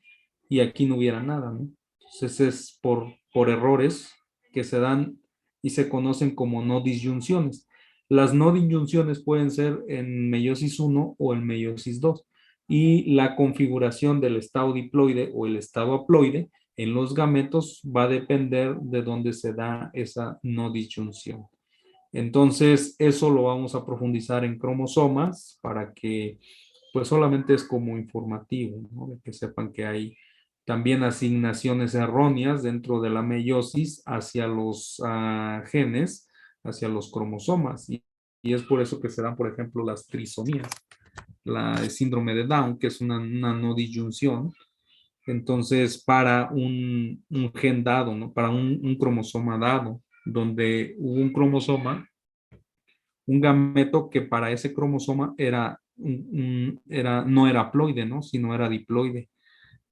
y aquí no hubiera nada, ¿no? Entonces es por errores que se dan y se conocen como no disyunciones. Las no disyunciones pueden ser en meiosis 1 o en meiosis 2 y la configuración del estado diploide o el estado haploide en los gametos va a depender de dónde se da esa no disyunción. Entonces, eso lo vamos a profundizar en cromosomas para que, pues solamente es como informativo, ¿no? De que sepan que hay también asignaciones erróneas dentro de la meiosis hacia los genes, hacia los cromosomas. Y es por eso que se dan, por ejemplo, las trisomías, el síndrome de Down, que es una no disyunción. Entonces, para un gen dado, ¿no? Para un cromosoma dado, donde hubo un cromosoma, un gameto que para ese cromosoma no era haploide, ¿no? Sino era diploide.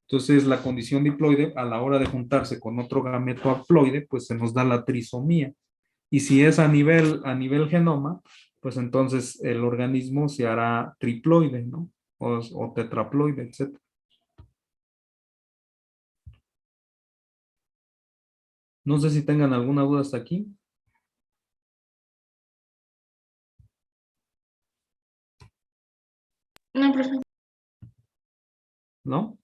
Entonces, la condición diploide, a la hora de juntarse con otro gameto haploide, pues se nos da la trisomía. Y si es a nivel genoma, pues entonces el organismo se hará triploide, ¿no? O tetraploide, etc. No sé si tengan alguna duda hasta aquí. No, profe. ¿No?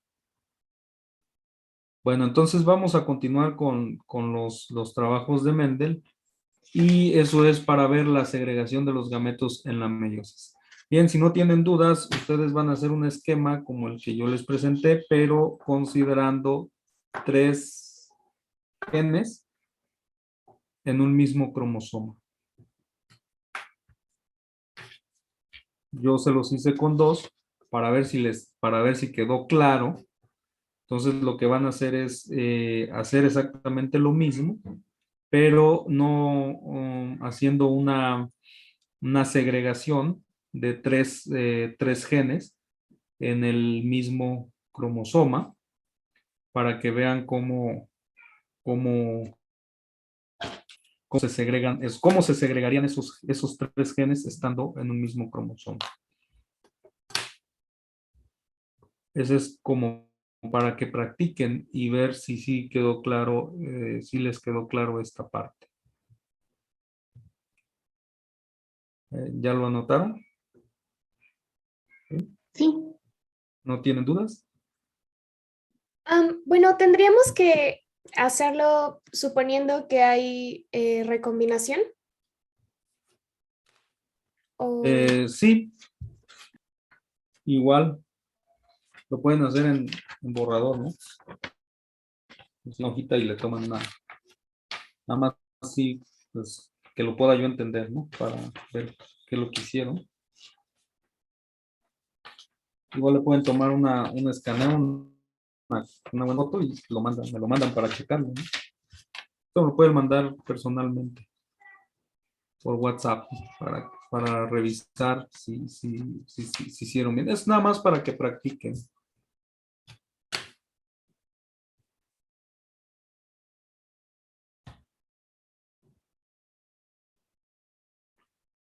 Bueno, entonces vamos a continuar con los trabajos de Mendel y eso es para ver la segregación de los gametos en la meiosis. Bien, si no tienen dudas, ustedes van a hacer un esquema como el que yo les presenté, pero considerando 3 genes en un mismo cromosoma. Yo se los hice con 2 para ver si quedó claro. Entonces lo que van a hacer es hacer exactamente lo mismo, pero no haciendo una segregación de tres genes en el mismo cromosoma para que vean cómo, cómo se segregarían esos 3 genes estando en un mismo cromosoma. Ese es como para que practiquen y ver si sí quedó claro, si les quedó claro esta parte. ¿Ya lo anotaron? Sí. ¿No tienen dudas? Bueno, tendríamos que hacerlo suponiendo que hay recombinación. O... Sí, igual Lo pueden hacer en borrador, ¿no? Es una hojita y le toman una, nada más así, pues, que lo pueda yo entender, ¿no? Para ver qué es lo que hicieron. Igual le pueden tomar un escaneo, una buena foto y me lo mandan para checarlo, ¿no? Esto lo pueden mandar personalmente por WhatsApp para revisar si hicieron bien. Es nada más para que practiquen.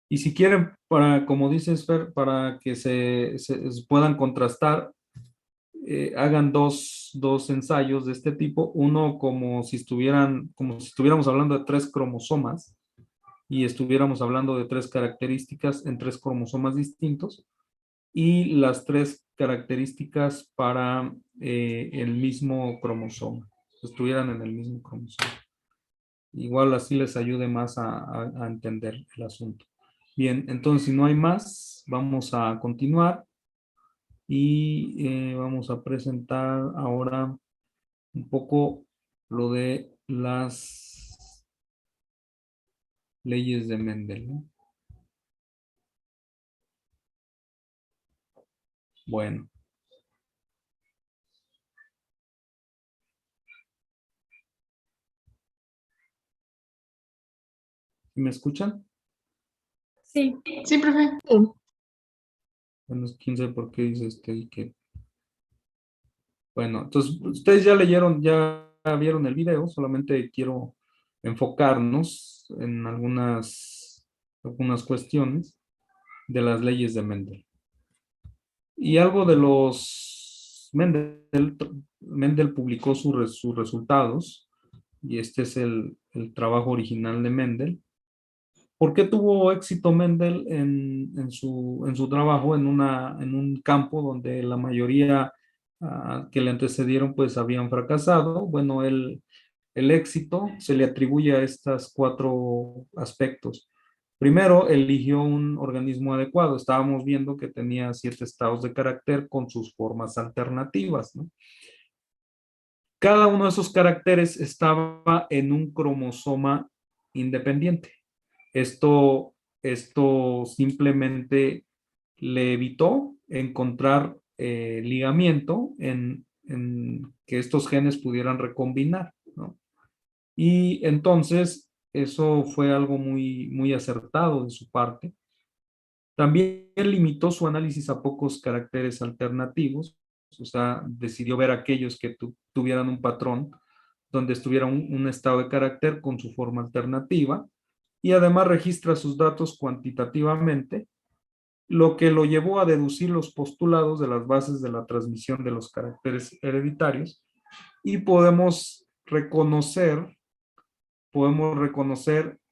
Y si quieren, como dices, Fer, para que se puedan contrastar, hagan dos ensayos de este tipo, uno como si estuviéramos hablando de 3 cromosomas y estuviéramos hablando de 3 características en 3 cromosomas distintos, y las 3 características para el mismo cromosoma, estuvieran en el mismo cromosoma. Igual así les ayude más a entender el asunto. Bien, entonces si no hay más, vamos a continuar y vamos a presentar ahora un poco lo de las leyes de Mendel, ¿no? Bueno. ¿Me escuchan? Sí, sí, profe. Bueno, quién sabe por qué dice y que... Bueno, entonces ustedes ya leyeron, ya vieron el video, solamente quiero enfocarnos en algunas cuestiones de las leyes de Mendel. Y algo de los... Mendel publicó sus resultados, y este es el trabajo original de Mendel. ¿Por qué tuvo éxito Mendel en su trabajo en un campo donde la mayoría que le antecedieron pues habían fracasado? Bueno, el éxito se le atribuye a estos 4 aspectos. Primero, eligió un organismo adecuado. Estábamos viendo que tenía 7 estados de carácter con sus formas alternativas, ¿no? Cada uno de esos caracteres estaba en un cromosoma independiente. Esto simplemente le evitó encontrar ligamiento en que estos genes pudieran recombinar, ¿no? Y entonces eso fue algo muy, muy acertado de su parte. También limitó su análisis a pocos caracteres alternativos, o sea, decidió ver aquellos que tuvieran un patrón donde estuviera un estado de carácter con su forma alternativa, y además registra sus datos cuantitativamente, lo que lo llevó a deducir los postulados de las bases de la transmisión de los caracteres hereditarios, y podemos reconocer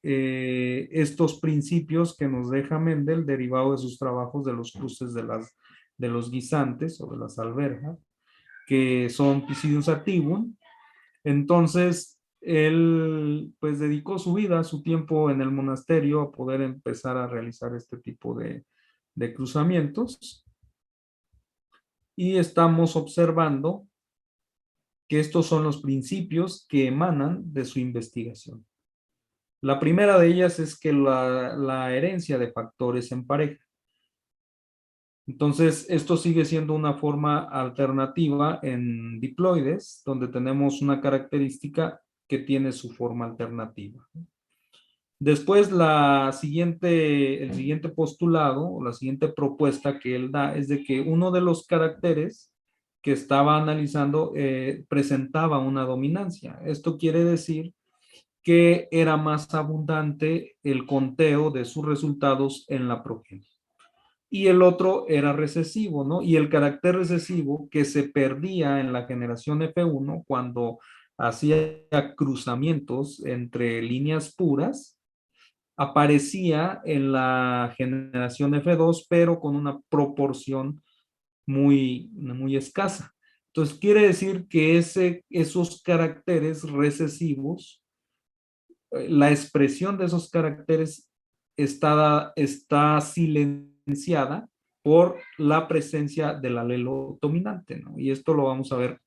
estos principios que nos deja Mendel derivado de sus trabajos de los cruces de los guisantes o de las alberjas, que son Pisidium sativum. Entonces, él pues dedicó su vida, su tiempo en el monasterio a poder empezar a realizar este tipo de cruzamientos, y estamos observando que estos son los principios que emanan de su investigación. La primera de ellas es que la herencia de factores en pareja. Entonces, esto sigue siendo una forma alternativa en diploides, donde tenemos una característica que tiene su forma alternativa. Después, el siguiente postulado o la siguiente propuesta que él da es de que uno de los caracteres que estaba analizando presentaba una dominancia. Esto quiere decir que era más abundante el conteo de sus resultados en la progenie. Y el otro era recesivo, ¿no? Y el carácter recesivo que se perdía en la generación F1 cuando hacía cruzamientos entre líneas puras, aparecía en la generación F2, pero con una proporción muy, muy escasa. Entonces, quiere decir que esos caracteres recesivos, la expresión de esos caracteres está silenciada por la presencia del alelo dominante, ¿no? Y esto lo vamos a ver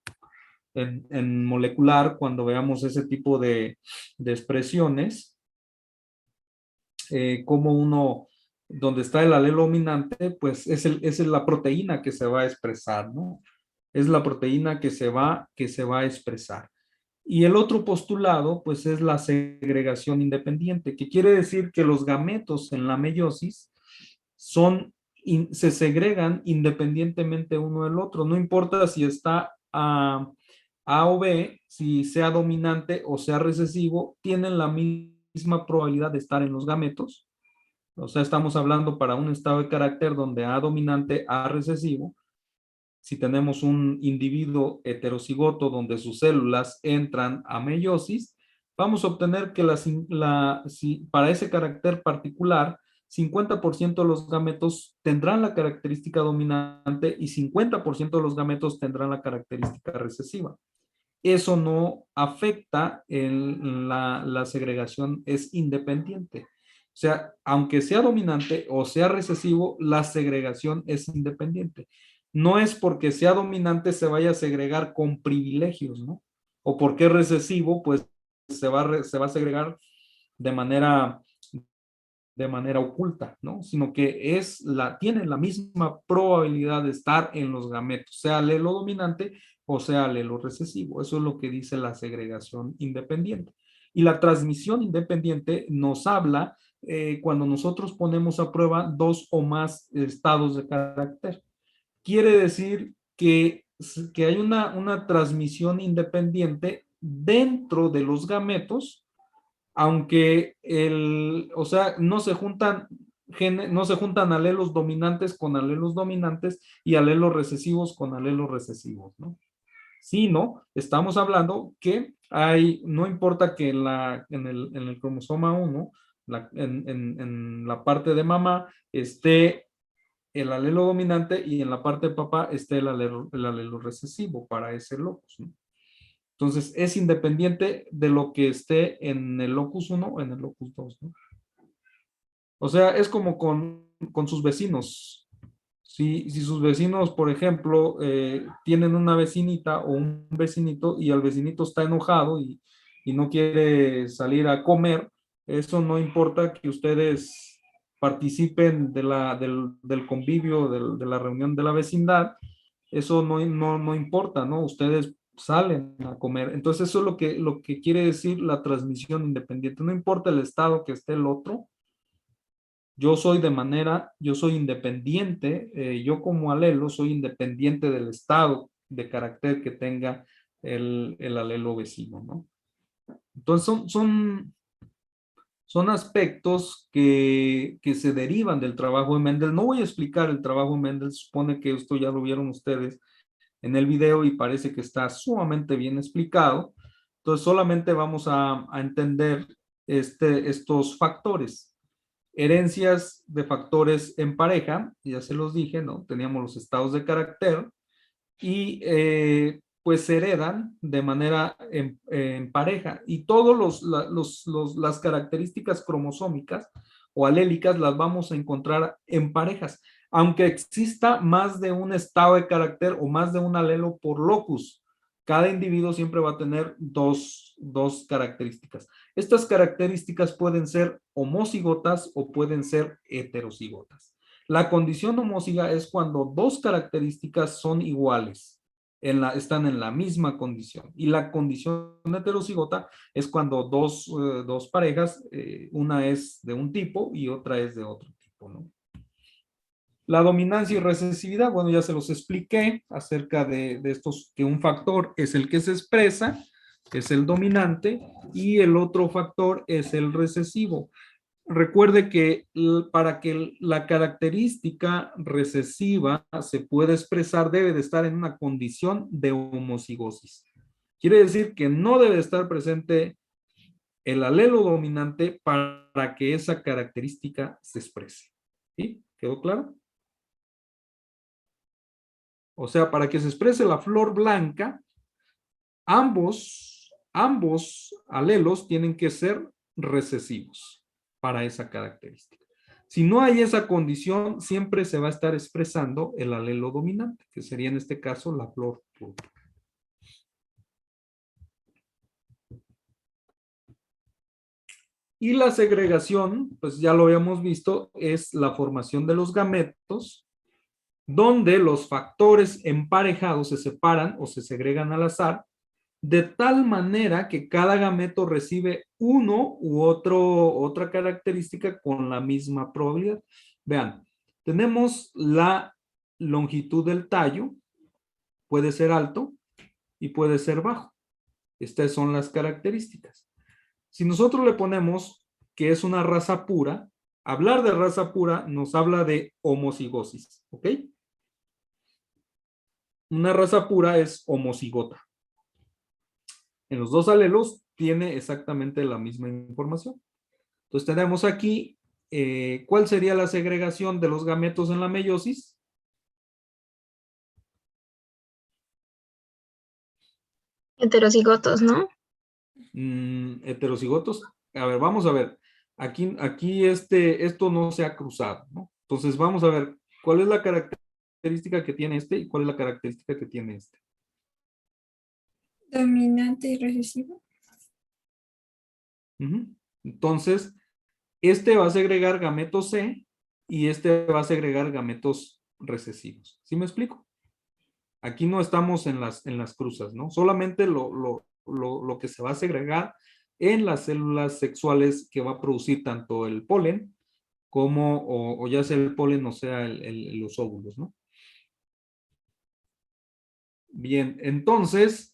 en molecular cuando veamos ese tipo de expresiones, como uno, donde está el alelo dominante, pues es la proteína que se va a expresar, ¿no? Es la proteína que se va a expresar. Y el otro postulado, pues es la segregación independiente, que quiere decir que los gametos en la meiosis se segregan independientemente uno del otro. No importa si está A o B, si sea dominante o sea recesivo, tienen la misma probabilidad de estar en los gametos. O sea, estamos hablando para un estado de carácter donde A dominante, A recesivo. Si tenemos un individuo heterocigoto donde sus células entran a meiosis, vamos a obtener que para ese carácter particular, 50% de los gametos tendrán la característica dominante y 50% de los gametos tendrán la característica recesiva. Eso no afecta la segregación, es independiente. O sea, aunque sea dominante o sea recesivo, la segregación es independiente. No es porque sea dominante se vaya a segregar con privilegios, ¿no? O porque es recesivo, pues se va a segregar de manera oculta, ¿no? Sino que tiene la misma probabilidad de estar en los gametos, sea alelo dominante o sea alelo recesivo. Eso es lo que dice la segregación independiente. Y la transmisión independiente nos habla cuando nosotros ponemos a prueba dos o más estados de carácter. Quiere decir que hay una transmisión independiente dentro de los gametos, aunque o sea, no se juntan alelos dominantes con alelos dominantes y alelos recesivos con alelos recesivos, ¿no? Sino, estamos hablando que no importa que en el cromosoma 1, en la parte de mamá, esté el alelo dominante y en la parte de papá esté el alelo recesivo para ese locus, ¿no? Entonces, es independiente de lo que esté en el locus 1 o en el locus 2, ¿no? O sea, es como con sus vecinos. Si sus vecinos, por ejemplo, tienen una vecinita o un vecinito y el vecinito está enojado y no quiere salir a comer, eso no importa que ustedes participen del convivio, de la reunión de la vecindad, eso no importa, ¿no? Ustedes salen a comer. Entonces eso es lo que quiere decir la transmisión independiente. No importa el estado que esté el otro, yo soy independiente, yo como alelo soy independiente del estado de carácter que tenga el alelo vecino, ¿no? Entonces son aspectos que se derivan del trabajo de Mendel. No voy a explicar el trabajo de Mendel, supone que esto ya lo vieron ustedes en el video y parece que está sumamente bien explicado. Entonces solamente vamos a entender estos factores. Herencias de factores en pareja, ya se los dije, ¿no? Teníamos los estados de carácter y pues se heredan de manera en pareja y todas las características cromosómicas o alélicas las vamos a encontrar en parejas, aunque exista más de un estado de carácter o más de un alelo por locus. Cada individuo siempre va a tener dos características. Estas características pueden ser homocigotas o pueden ser heterocigotas. La condición homóziga es cuando dos características son iguales, están en la misma condición. Y la condición heterocigota es cuando dos parejas, una es de un tipo y otra es de otro tipo, ¿no? La dominancia y recesividad, bueno, ya se los expliqué acerca de estos, que un factor es el que se expresa, que es el dominante, y el otro factor es el recesivo. Recuerde que para que la característica recesiva se pueda expresar, debe de estar en una condición de homocigosis. Quiere decir que no debe estar presente el alelo dominante para que esa característica se exprese. ¿Sí? ¿Quedó claro? O sea, para que se exprese la flor blanca, ambos alelos tienen que ser recesivos para esa característica. Si no hay esa condición, siempre se va a estar expresando el alelo dominante, que sería en este caso la flor púrpura. Y la segregación, pues ya lo habíamos visto, es la formación de los gametos, donde los factores emparejados se separan o se segregan al azar, de tal manera que cada gameto recibe uno u otra característica con la misma probabilidad. Vean, tenemos la longitud del tallo, puede ser alto y puede ser bajo. Estas son las características. Si nosotros le ponemos que es una raza pura, hablar de raza pura nos habla de homocigosis, ¿ok? Una raza pura es homocigota. En los dos alelos tiene exactamente la misma información. Entonces tenemos aquí, ¿cuál sería la segregación de los gametos en la meiosis? Heterocigotos, ¿no? Heterocigotos. A ver, vamos a ver. Aquí esto no se ha cruzado, ¿no? Entonces vamos a ver cuál es la característica que tiene este y cuál es la característica que tiene este. Dominante y recesivo. Entonces, este va a segregar gametos C y este va a segregar gametos recesivos. ¿Sí me explico? Aquí no estamos en las cruzas, ¿no? Solamente lo que se va a segregar en las células sexuales que va a producir tanto el polen como, o ya sea el polen o sea los óvulos, ¿no? Bien, entonces,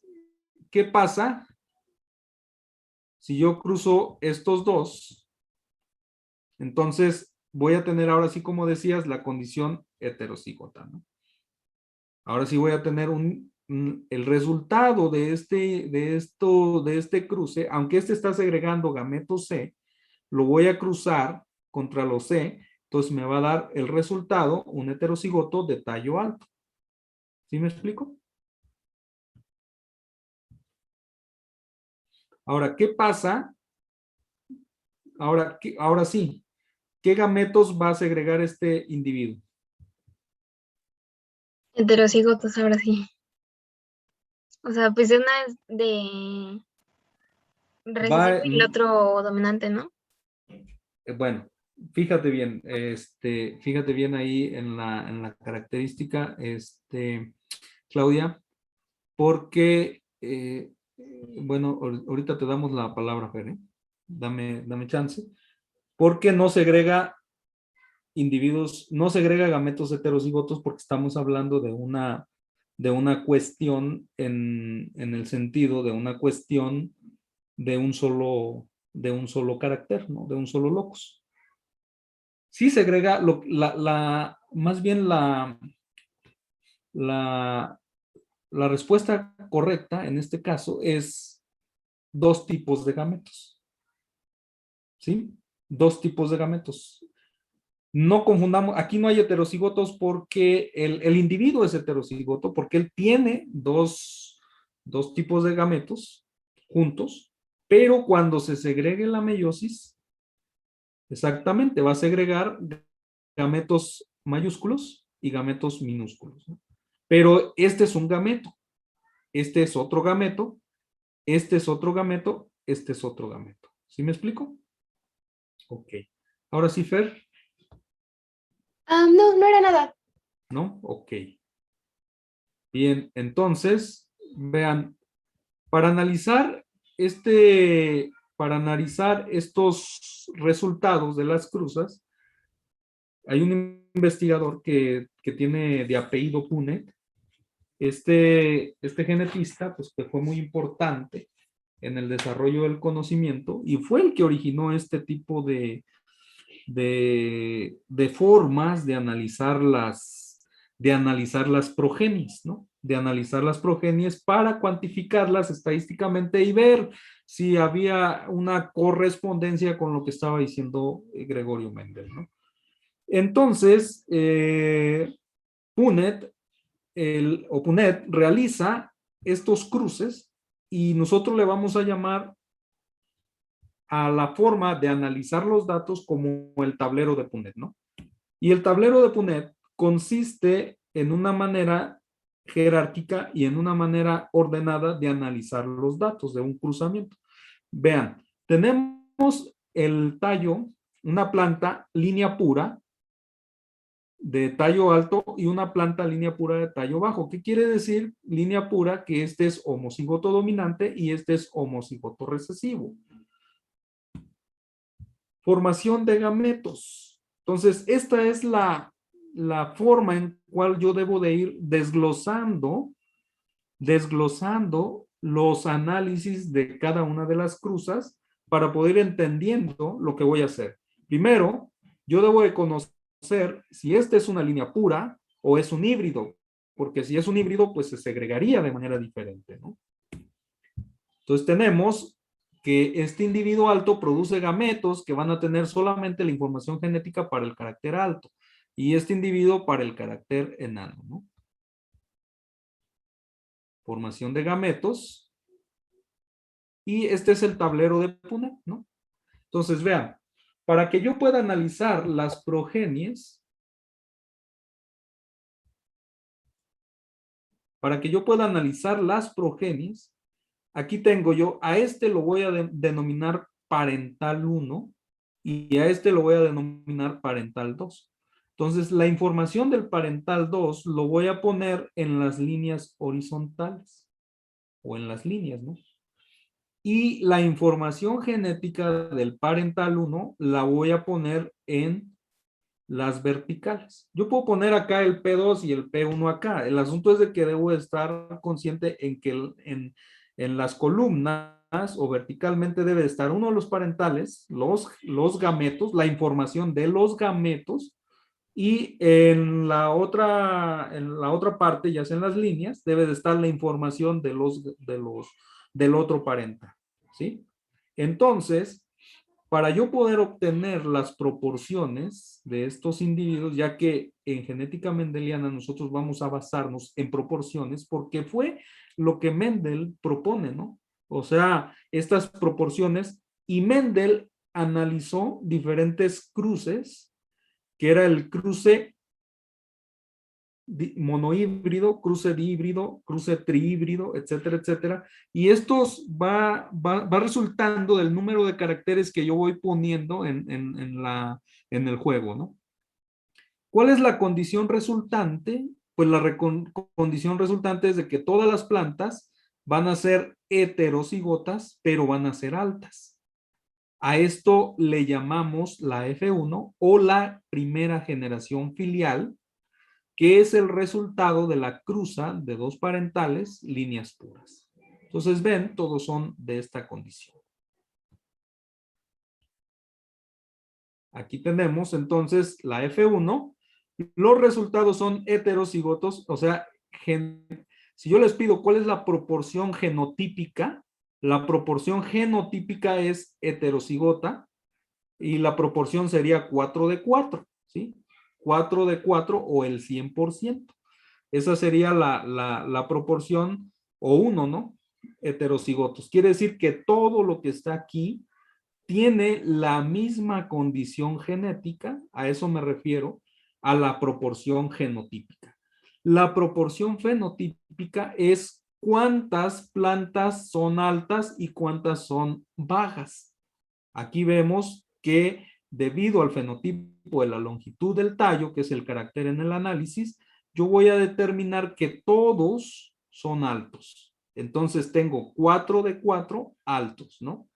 ¿qué pasa si yo cruzo estos dos? Entonces, voy a tener ahora sí, como decías, la condición heterocigota, ¿no? Ahora sí voy a tener el resultado de este cruce, aunque este está segregando gameto C, lo voy a cruzar contra los C, entonces me va a dar el resultado, un heterocigoto de tallo alto. ¿Sí me explico? Ahora, ¿qué pasa? Ahora sí, ¿qué gametos va a segregar este individuo? Heterocigotos, ahora sí. O sea, pues una es de recesivo y el otro dominante, ¿no? Bueno, fíjate bien, fíjate bien ahí en la característica, Claudia, porque, bueno, ahorita te damos la palabra, Fer, ¿eh? Dame chance, porque no segrega individuos, no segrega gametos heterocigotos porque estamos hablando de una cuestión en el sentido de una cuestión de un solo carácter, ¿no? De un solo locus. Sí segrega, más bien la respuesta correcta en este caso es dos tipos de gametos. ¿Sí? Dos tipos de gametos. No confundamos, aquí no hay heterocigotos porque el individuo es heterocigoto porque él tiene dos tipos de gametos juntos, pero cuando se segregue la meiosis, exactamente, va a segregar gametos mayúsculos y gametos minúsculos, ¿no? Pero este es un gameto, este es otro gameto, este es otro gameto, este es otro gameto. ¿Sí me explico? Ok. Ahora sí, Fer. No, no era nada. ¿No? Ok. Bien, entonces, vean, para analizar estos resultados de las cruzas, hay un investigador que tiene de apellido Punnett. Este genetista, pues que fue muy importante en el desarrollo del conocimiento y fue el que originó este tipo de formas de analizar las progenies, ¿no? De analizar las progenies para cuantificarlas estadísticamente y ver si había una correspondencia con lo que estaba diciendo Gregorio Mendel, ¿no? Entonces, Punnett realiza estos cruces y nosotros le vamos a llamar a la forma de analizar los datos como el tablero de Punnett, ¿no? Y el tablero de Punnett consiste en una manera jerárquica y en una manera ordenada de analizar los datos de un cruzamiento. Vean, tenemos el tallo, una planta línea pura de tallo alto y una planta línea pura de tallo bajo. ¿Qué quiere decir línea pura? Que este es homocigoto dominante y este es homocigoto recesivo. Formación de gametos. Entonces, esta es la forma en cual yo debo de ir desglosando los análisis de cada una de las cruzas para poder ir entendiendo lo que voy a hacer. Primero, yo debo de conocer si esta es una línea pura o es un híbrido, porque si es un híbrido, pues se segregaría de manera diferente, ¿no? Entonces tenemos que este individuo alto produce gametos que van a tener solamente la información genética para el carácter alto y este individuo para el carácter enano, ¿no? Formación de gametos. Y este es el tablero de Punnett, ¿no? Entonces, vean, para que yo pueda analizar las progenies, aquí tengo yo, a este lo voy a denominar parental 1 y a este lo voy a denominar parental 2. Entonces, la información del parental 2 lo voy a poner en las líneas horizontales o en las líneas, ¿no? Y la información genética del parental 1 la voy a poner en las verticales. Yo puedo poner acá el P2 y el P1 acá. El asunto es de que debo estar consciente en que en las columnas o verticalmente debe estar uno de los parentales, los gametos, la información de los gametos, y en la otra parte, ya sea en las líneas, debe de estar la información del otro parental, ¿sí? Entonces, para yo poder obtener las proporciones de estos individuos, ya que en genética mendeliana nosotros vamos a basarnos en proporciones, porque fue lo que Mendel propone, ¿no? O sea, estas proporciones, y Mendel analizó diferentes cruces, que era el cruce monohíbrido, cruce dihíbrido, cruce trihíbrido, etcétera, etcétera. Y estos va resultando del número de caracteres que yo voy poniendo en el juego, ¿no? ¿Cuál es la condición resultante? Pues la condición resultante es de que todas las plantas van a ser heterocigotas, pero van a ser altas. A esto le llamamos la F1 o la primera generación filial, que es el resultado de la cruza de dos parentales, líneas puras. Entonces, ven, todos son de esta condición. Aquí tenemos entonces la F1. Los resultados son heterocigotos, o sea, si yo les pido cuál es la proporción genotípica, la proporción genotípica es heterocigota y la proporción sería 4 de 4, ¿sí? 4 de 4 o el 100%. Esa sería la proporción, o 1, ¿no? Heterocigotos. Quiere decir que todo lo que está aquí tiene la misma condición genética, a eso me refiero, a la proporción genotípica. La proporción fenotípica es cuántas plantas son altas y cuántas son bajas. Aquí vemos que debido al fenotipo de la longitud del tallo, que es el carácter en el análisis, yo voy a determinar que todos son altos. Entonces tengo 4 de 4 altos, ¿no?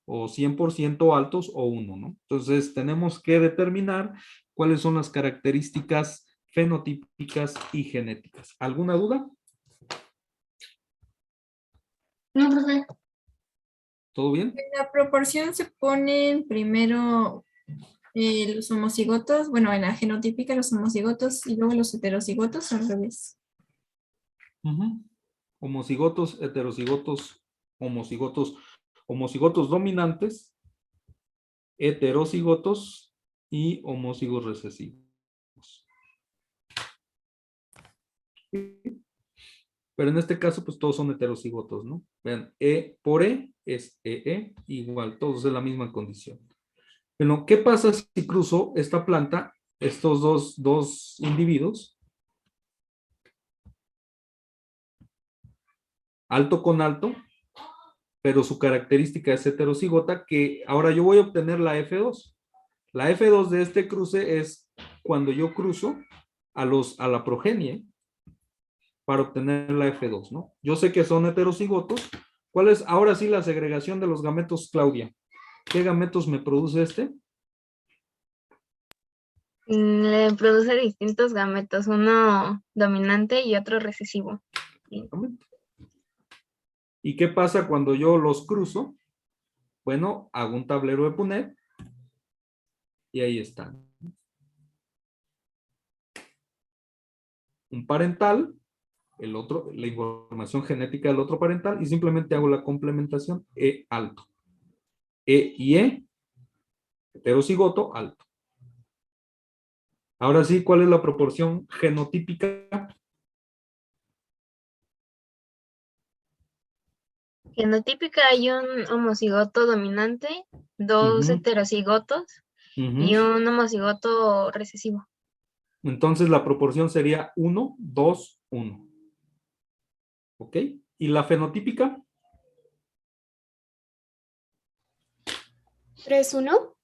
O 100% altos o 1, ¿no? Entonces tenemos que determinar cuáles son las características fenotípicas y genéticas. ¿Alguna duda? No, profe. ¿Todo bien? En la proporción se ponen primero los homocigotos, bueno, en la genotípica los homocigotos y luego los heterocigotos, al revés. Homocigotos, heterocigotos, homocigotos dominantes, heterocigotos y homocigos recesivos. Pero en este caso, pues todos son heterocigotos, ¿no? Vean, E por E es EE, igual, todos es la misma condición. Bueno, ¿qué pasa si cruzo esta planta, estos dos individuos? Alto con alto, pero su característica es heterocigota, que ahora yo voy a obtener la F2. La F2 de este cruce es cuando yo cruzo a la progenie para obtener la F2, ¿no? Yo sé que son heterocigotos. ¿Cuál es ahora sí la segregación de los gametos, Claudia? ¿Qué gametos me produce este? Le produce distintos gametos, uno dominante y otro recesivo. Exactamente. ¿Y qué pasa cuando yo los cruzo? Bueno, hago un tablero de Punnett y ahí están. Un parental, el otro, la información genética del otro parental, y simplemente hago la complementación E alto. E y E, heterocigoto, alto. Ahora sí, ¿cuál es la proporción genotípica? Genotípica hay un homocigoto dominante, dos Ujú, heterocigotos y ujú. un homocigoto recesivo. Entonces la proporción sería 1, 2, 1. ¿Ok? ¿Y la fenotípica? 3-1.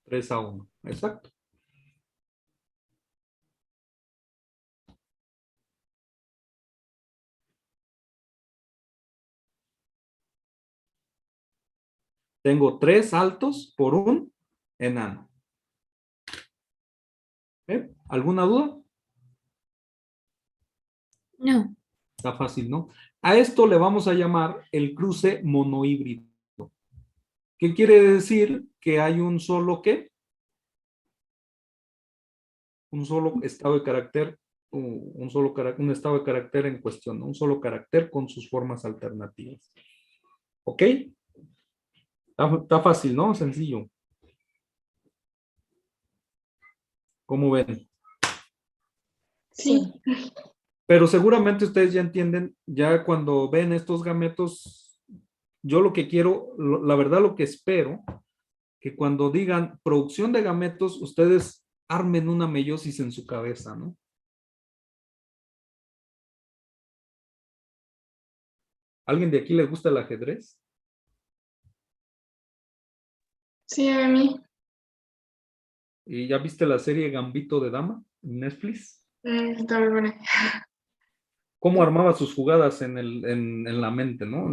3-1. Exacto. Tengo 3 altos por un enano. ¿Alguna duda? No. Está fácil, ¿no? A esto le vamos a llamar el cruce monohíbrido. ¿Qué quiere decir? Que hay un solo ¿qué? Un solo estado de carácter, un estado de carácter en cuestión, ¿no? Un solo carácter con sus formas alternativas. ¿Ok? Está fácil, ¿no? Sencillo. ¿Cómo ven? Sí. Pero seguramente ustedes ya entienden, ya cuando ven estos gametos, yo lo que quiero, la verdad lo que espero, que cuando digan producción de gametos, ustedes armen una meiosis en su cabeza, ¿no? ¿Alguien de aquí le gusta el ajedrez? Sí, a mí. ¿Y ya viste la serie Gambito de Dama en Netflix? Está muy buena. Cómo armaba sus jugadas en la mente, ¿no?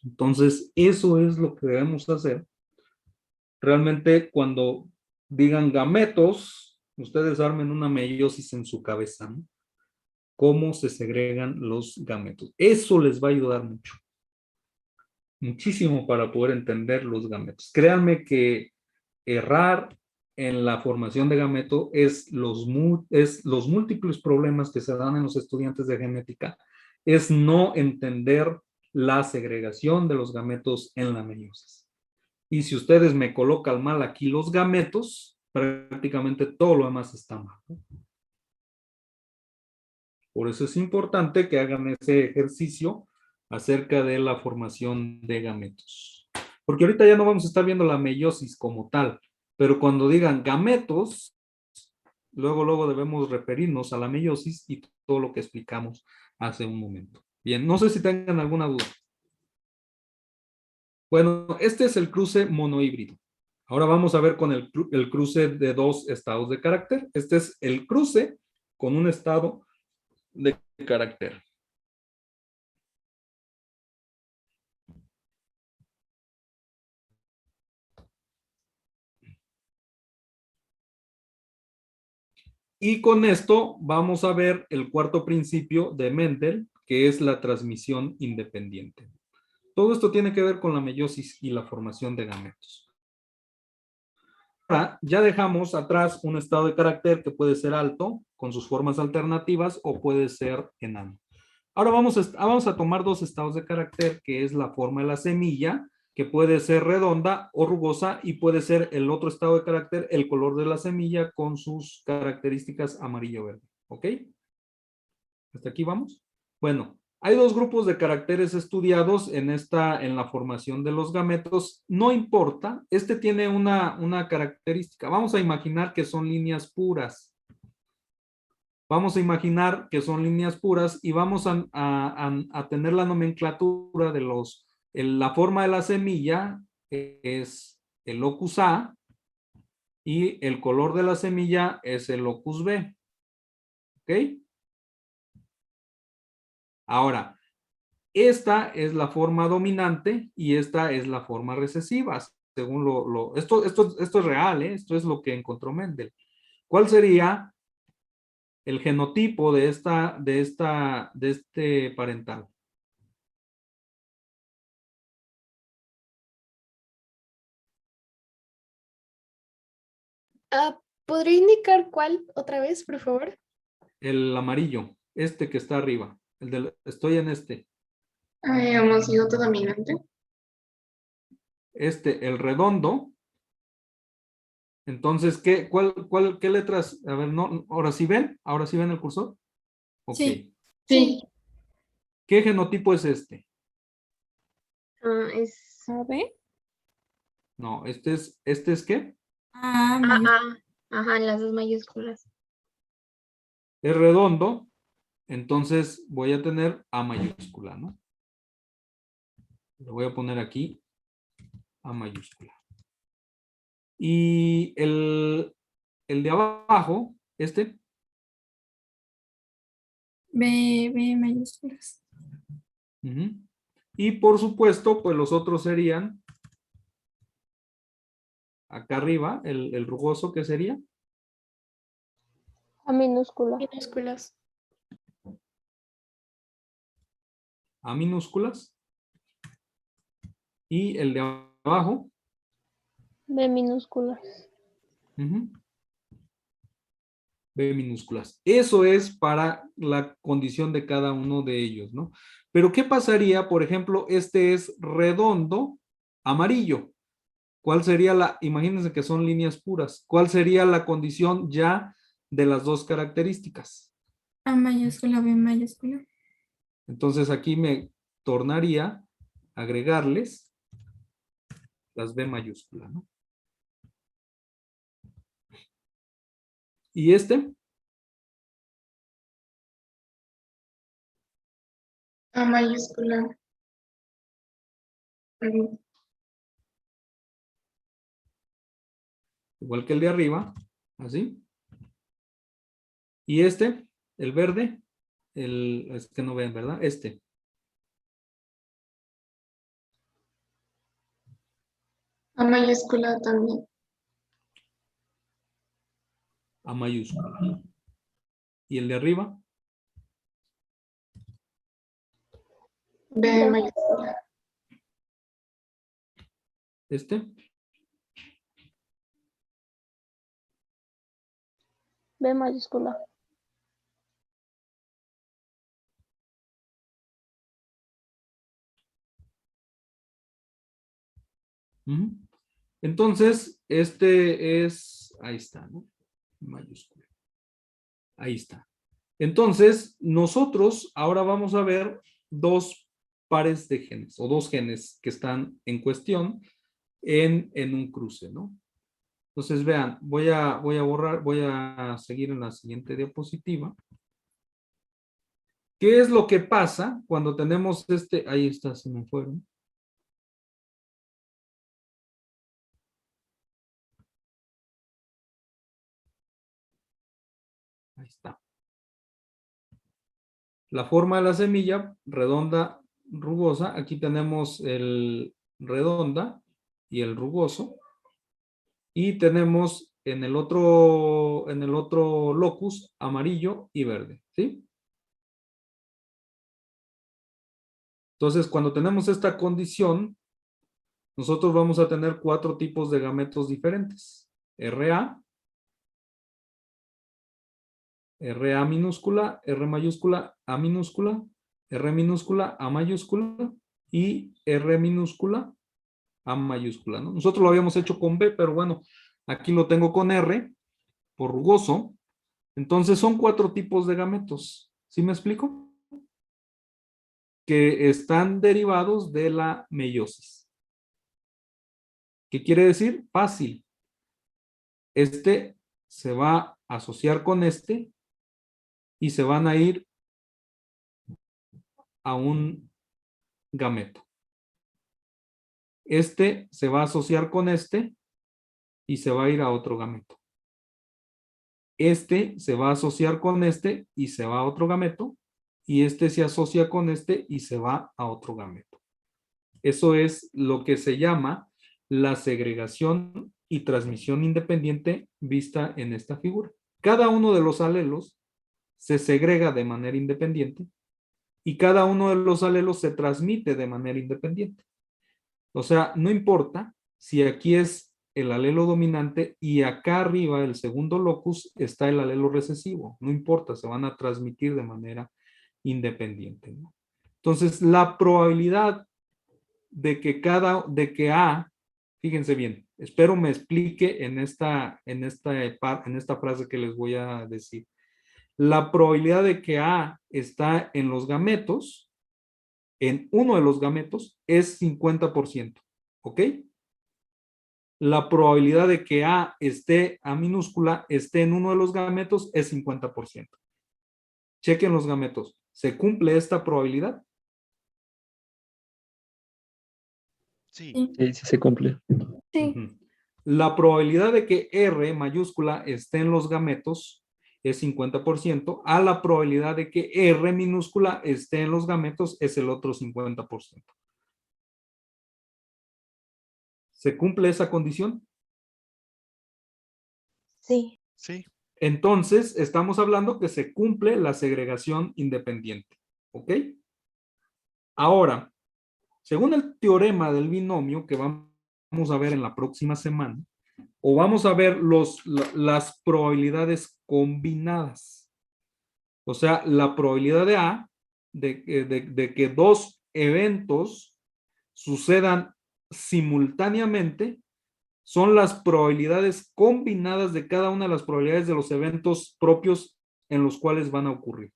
Entonces, eso es lo que debemos hacer. Realmente, cuando digan gametos, ustedes armen una meiosis en su cabeza, ¿no? Cómo se segregan los gametos. Eso les va a ayudar mucho. Muchísimo para poder entender los gametos. Créanme que errar en la formación de gameto es los múltiples problemas que se dan en los estudiantes de genética, es no entender la segregación de los gametos en la meiosis. Y si ustedes me colocan mal aquí los gametos, prácticamente todo lo demás está mal. Por eso es importante que hagan ese ejercicio acerca de la formación de gametos. Porque ahorita ya no vamos a estar viendo la meiosis como tal, pero cuando digan gametos, luego debemos referirnos a la meiosis y todo lo que explicamos hace un momento. Bien, no sé si tengan alguna duda. Bueno, este es el cruce monohíbrido. Ahora vamos a ver con el cruce de dos estados de carácter. Este es el cruce con un estado de carácter. Y con esto vamos a ver el cuarto principio de Mendel, que es la transmisión independiente. Todo esto tiene que ver con la meiosis y la formación de gametos. Ahora, ya dejamos atrás un estado de carácter que puede ser alto, con sus formas alternativas, o puede ser enano. Ahora vamos a tomar dos estados de carácter, que es la forma de la semilla, que puede ser redonda o rugosa, y puede ser el otro estado de carácter, el color de la semilla con sus características amarillo-verde. ¿Ok? ¿Hasta aquí vamos? Bueno, hay dos grupos de caracteres estudiados en la formación de los gametos. No importa, este tiene una característica. Vamos a imaginar que son líneas puras. Vamos a imaginar que son líneas puras y vamos a tener la nomenclatura de la forma de la semilla es el locus A y el color de la semilla es el locus B. ¿Ok? Ahora, esta es la forma dominante y esta es la forma recesiva. Según esto es real, ¿eh? Esto es lo que encontró Mendel. ¿Cuál sería el genotipo de este parental? ¿Podría indicar cuál otra vez, por favor? El amarillo, este que está arriba. Estoy en este. Homocigoto dominante. El redondo. Entonces, ¿qué letras? A ver, no, ¿ahora sí ven? ¿Ahora sí ven el cursor? Ok. Sí. Sí. ¿Qué genotipo es este? Es ¿Sabe? No, ¿este es qué? ajá, las dos mayúsculas. Es redondo, entonces voy a tener A mayúscula, ¿no? Le voy a poner aquí A mayúscula. Y el de abajo, B mayúsculas. ujú. Y por supuesto, pues los otros serían acá arriba, el rugoso, ¿qué sería? A minúscula. Minúsculas. A minúsculas. Y el de abajo, B minúsculas. ujú, B minúsculas. Eso es para la condición de cada uno de ellos, ¿no? Pero ¿qué pasaría, por ejemplo, este es redondo, amarillo? ¿Cuál sería imagínense que son líneas puras, ¿cuál sería la condición ya de las dos características? A mayúscula, B mayúscula. Entonces aquí me tornaría a agregarles las B mayúsculas, ¿no? ¿Y A mayúscula. Igual que el de arriba, así. Y el verde, es que no ven, ¿verdad? A mayúscula también. A mayúscula. ¿Y el de arriba? B mayúscula. B mayúscula. Ujú. Entonces, ahí está, ¿no? Mayúscula. Ahí está. Entonces, nosotros ahora vamos a ver dos pares de genes o dos genes que están en cuestión en un cruce, ¿no? Entonces, vean, voy a borrar, voy a seguir en la siguiente diapositiva. ¿Qué es lo que pasa cuando tenemos ahí está, se me fueron. Ahí está. La forma de la semilla, redonda, rugosa. Aquí tenemos el redonda y el rugoso. Y tenemos en el otro locus, amarillo y verde, ¿sí? Entonces, cuando tenemos esta condición, nosotros vamos a tener 4 tipos de gametos diferentes. RA, RA minúscula, R mayúscula, A minúscula, R minúscula, A mayúscula y R minúscula, A mayúscula, ¿no? Nosotros lo habíamos hecho con B, pero bueno, aquí lo tengo con R, por rugoso. Entonces son 4 tipos de gametos. ¿Sí me explico? que están derivados de la meiosis. ¿Qué quiere decir? Fácil. Este se va a asociar con este y se van a ir a un gameto. Este se va a asociar con este y se va a ir a otro gameto. Este se va a asociar con este y se va a otro gameto. Y este se asocia con este y se va a otro gameto. Eso es lo que se llama la segregación y transmisión independiente vista en esta figura. Cada uno de los alelos se segrega de manera independiente y cada uno de los alelos se transmite de manera independiente. O sea, no importa si aquí es el alelo dominante y acá arriba, el segundo locus, está el alelo recesivo. No importa, se van a transmitir de manera independiente, ¿no? Entonces, la probabilidad de que A, fíjense bien, espero me explique en esta frase que les voy a decir. La probabilidad de que A está en los gametos, en uno de los gametos, es 50%, ¿ok? La probabilidad de que A minúscula, esté en uno de los gametos es 50%. Chequen los gametos. ¿Se cumple esta probabilidad? Sí. Sí, sí se cumple. Sí. Ujú. La probabilidad de que R mayúscula esté en los gametos es 50%, a la probabilidad de que R minúscula esté en los gametos es el otro 50%. ¿Se cumple esa condición? Sí. Sí. Entonces, estamos hablando que se cumple la segregación independiente. ¿Ok? Ahora, según el teorema del binomio que vamos a ver en la próxima semana, o vamos a ver las probabilidades combinadas. O sea, la probabilidad de A de que dos eventos sucedan simultáneamente son las probabilidades combinadas de cada una de las probabilidades de los eventos propios en los cuales van a ocurrir.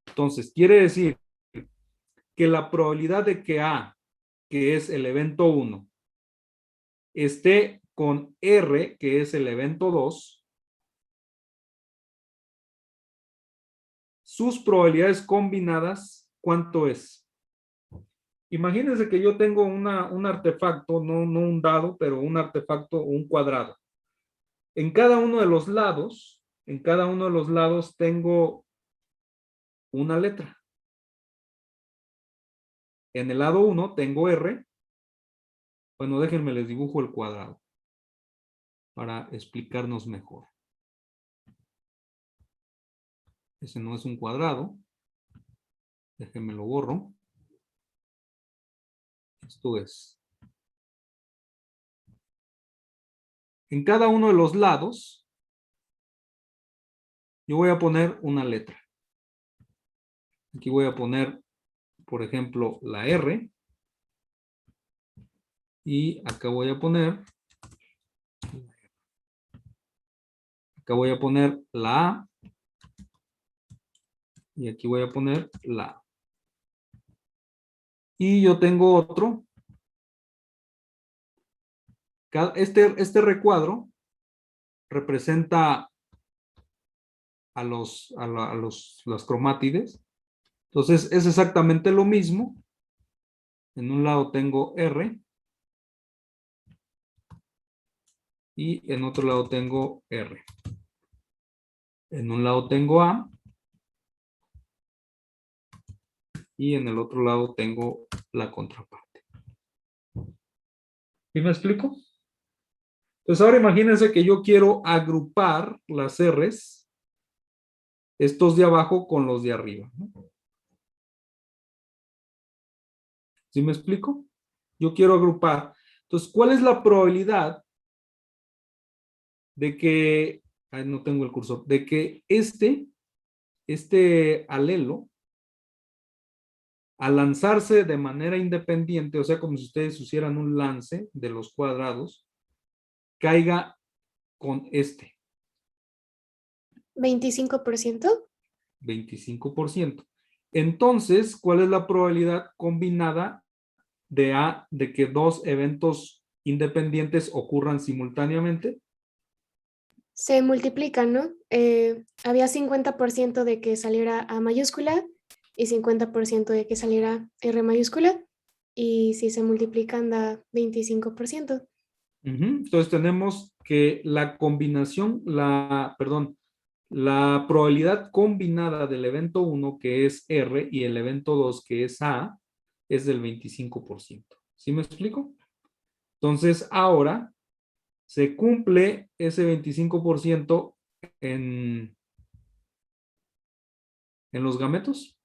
Entonces, quiere decir que la probabilidad de que A, que es el evento 1, esté con R, que es el evento 2, sus probabilidades combinadas, ¿cuánto es? Imagínense que yo tengo un artefacto, no un dado, pero un artefacto, un cuadrado. En cada uno de los lados, tengo una letra. En el lado 1 tengo R. Bueno, déjenme les dibujo el cuadrado para explicarnos mejor. Ese no es un cuadrado. Déjenme lo borro. Esto es. En cada uno de los lados, yo voy a poner una letra. Aquí voy a poner, por ejemplo, la R. Y acá voy a poner la A. Y aquí voy a poner la A. Y yo tengo otro. Este recuadro representa a las cromátides. Entonces es exactamente lo mismo. En un lado tengo R. Y en otro lado tengo R. En un lado tengo A. Y en el otro lado tengo la contraparte. ¿Sí me explico? Entonces ahora imagínense que yo quiero agrupar las R's, estos de abajo con los de arriba, ¿no? ¿Sí me explico? Yo quiero agrupar. Entonces, ¿cuál es la probabilidad de que, no tengo el cursor, de que este alelo, al lanzarse de manera independiente, o sea, como si ustedes hicieran un lance de los cuadrados, caiga con este? 25%. 25%. Entonces, ¿cuál es la probabilidad combinada de que dos eventos independientes ocurran simultáneamente? Se multiplican, ¿no? Había 50% de que saliera A mayúscula y 50% de que saliera R mayúscula. Y si se multiplican da 25%. Entonces tenemos que la combinación, perdón, la probabilidad combinada del evento 1, que es R, y el evento 2, que es A, es del 25%. ¿Sí me explico? Entonces ahora se cumple ese 25% en los gametos.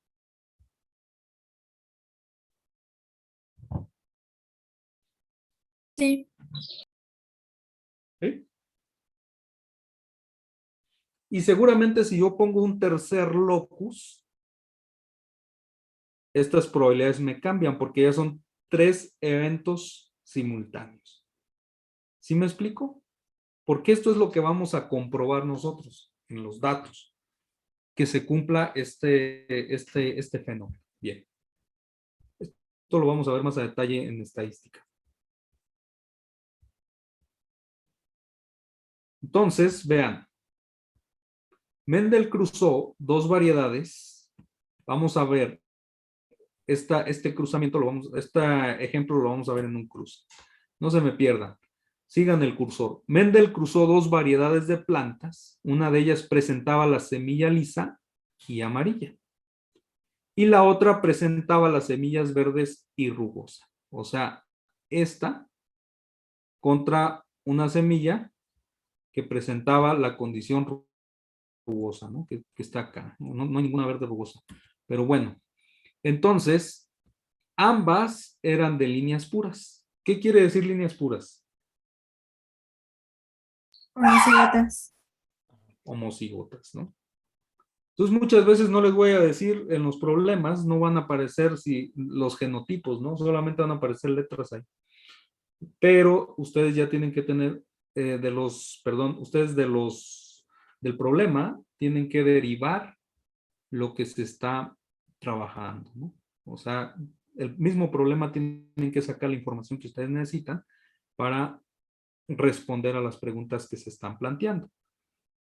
Sí. ¿Sí? Y seguramente si yo pongo un tercer locus, estas probabilidades me cambian porque ya son 3 eventos simultáneos. ¿Sí me explico? Porque esto es lo que vamos a comprobar nosotros en los datos, que se cumpla este fenómeno. Bien. Esto lo vamos a ver más a detalle en estadística. Entonces, vean. Mendel cruzó dos variedades. Vamos a ver este cruzamiento, este ejemplo lo vamos a ver en un cruce. No se me pierdan. Sigan el cursor. Mendel cruzó dos variedades de plantas. Una de ellas presentaba la semilla lisa y amarilla. Y la otra presentaba las semillas verdes y rugosa. O sea, esta contra una semilla que presentaba la condición rugosa, ¿no? Que está acá. No hay ninguna verde rugosa. Pero bueno, entonces, ambas eran de líneas puras. ¿Qué quiere decir líneas puras? Homocigotas. Homocigotas, ¿no? Entonces, muchas veces no les voy a decir en los problemas, no van a aparecer los genotipos, ¿no? Solamente van a aparecer letras ahí. Pero ustedes ya tienen que tener ustedes del problema tienen que derivar lo que se está trabajando, ¿no? O sea, el mismo problema tienen que sacar la información que ustedes necesitan para responder a las preguntas que se están planteando.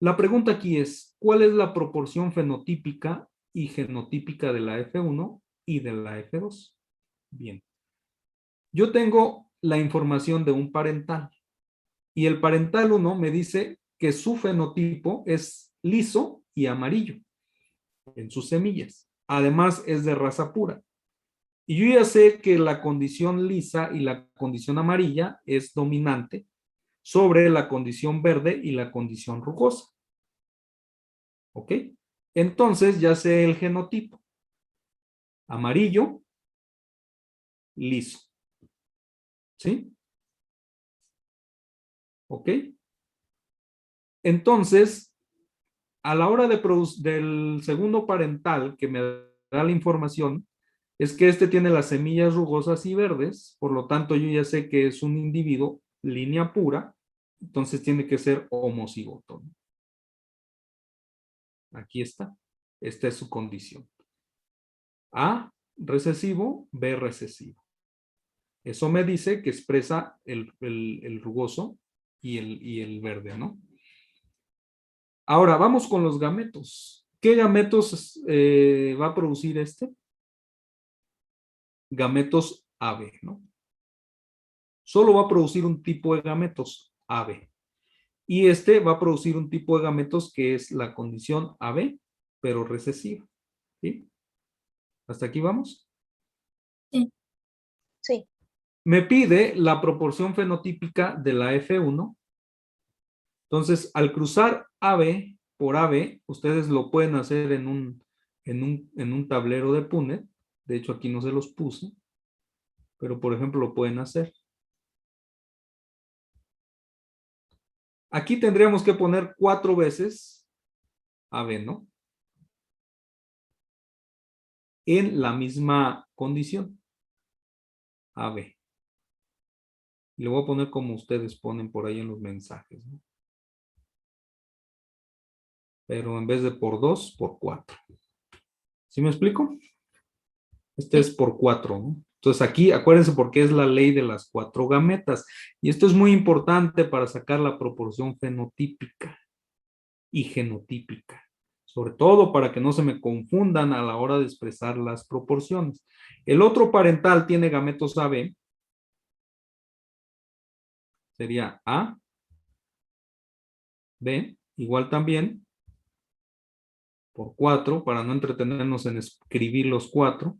La pregunta aquí es, ¿cuál es la proporción fenotípica y genotípica de la F1 y de la F2? Bien. Yo tengo la información de un parental y el parental 1 me dice que su fenotipo es liso y amarillo en sus semillas. Además, es de raza pura. Y yo ya sé que la condición lisa y la condición amarilla es dominante sobre la condición verde y la condición rugosa. ¿Ok? Entonces ya sé el genotipo. Amarillo, liso. ¿Sí? ¿Ok? Entonces, a la hora del segundo parental que me da la información, es que este tiene las semillas rugosas y verdes, por lo tanto yo ya sé que es un individuo línea pura, entonces tiene que ser homocigoto. Aquí está. Esta es su condición. A recesivo, B recesivo. Eso me dice que expresa el rugoso y el verde, ¿no? Ahora, vamos con los gametos. ¿Qué gametos va a producir este? Gametos AB, ¿no? Solo va a producir un tipo de gametos AB. Y este va a producir un tipo de gametos que es la condición AB, pero recesiva. ¿Sí? ¿Hasta aquí vamos? Sí. Sí. Me pide la proporción fenotípica de la F1. Entonces, al cruzar AB por AB, ustedes lo pueden hacer en un tablero de Punnett. De hecho, aquí no se los puse. Pero, por ejemplo, lo pueden hacer. Aquí tendríamos que poner 4 veces AB, ¿no? En la misma condición. AB. Le voy a poner como ustedes ponen por ahí en los mensajes, ¿no? Pero en vez de por 2, por 4. ¿Sí me explico? Este es por 4, ¿no? Entonces aquí, acuérdense porque es la ley de las 4 gametas. Y esto es muy importante para sacar la proporción fenotípica y genotípica. Sobre todo para que no se me confundan a la hora de expresar las proporciones. El otro parental tiene gametos AB. Sería A, B, igual también, por 4, para no entretenernos en escribir los 4.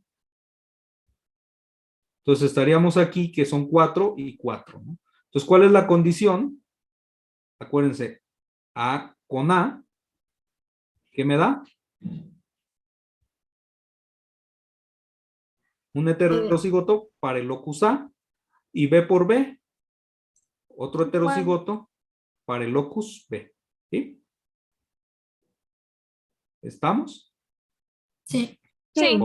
Entonces estaríamos aquí que son 4 y 4, ¿no? Entonces, ¿cuál es la condición? Acuérdense, A con A, ¿qué me da? Un heterocigoto para el locus A y B por B, otro heterocigoto para el locus B. ¿Sí? ¿Estamos? Sí. Sí.